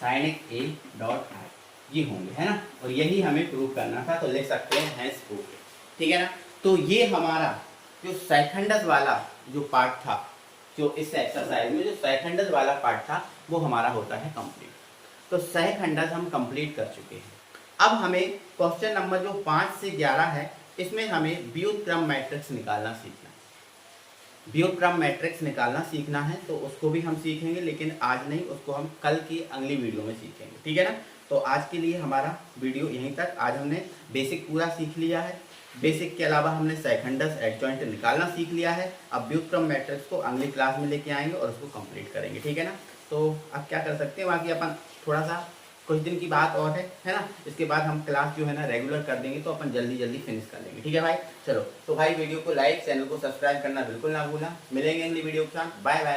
साइन ए डॉट आई, ये होंगे, है ना। और यही हमें प्रूव करना था, तो लिख सकते हैं हैंस प्रूफ। ठीक है ना, तो ये हमारा जो सेकंडस वाला जो पार्ट था, जो इस एक्सरसाइज में जो सेकंडस वाला पार्ट था, वो हमारा होता है कंप्लीट। तो सेकंडस हम कंप्लीट कर चुके हैं। अब हमें क्वेश्चन नंबर जो 5 से 11 है, इसमें हमें व्युत्क्रम मैट्रिक्स निकालना सीखना है। व्युत्क्रम मैट्रिक्स निकालना सीखना है, तो उसको भी हम सीखेंगे, लेकिन आज नहीं, उसको हम कल की अगली वीडियो में सीखेंगे। ठीक है ना, तो आज के लिए हमारा वीडियो यहीं तक। आज हमने बेसिक पूरा सीख लिया है, बेसिक के अलावा हमने सेकंडस एडजॉइंट निकालना सीख लिया है। अब व्युत्क्रम मैट्रिक्स को अगली क्लास में लेके आएंगे और उसको कंप्लीट करेंगे। ठीक है ना, तो अब क्या कर सकते हैं, बाकी अपन थोड़ा सा कुछ दिन की बात और है ना, इसके बाद हम क्लास जो है ना रेगुलर कर देंगे, तो अपन जल्दी जल्दी फिनिश कर लेंगे। ठीक है भाई, चलो तो भाई वीडियो को लाइक, चैनल को सब्सक्राइब करना बिल्कुल ना भूलना। मिलेंगे अगली वीडियो के साथ, बाय बाय।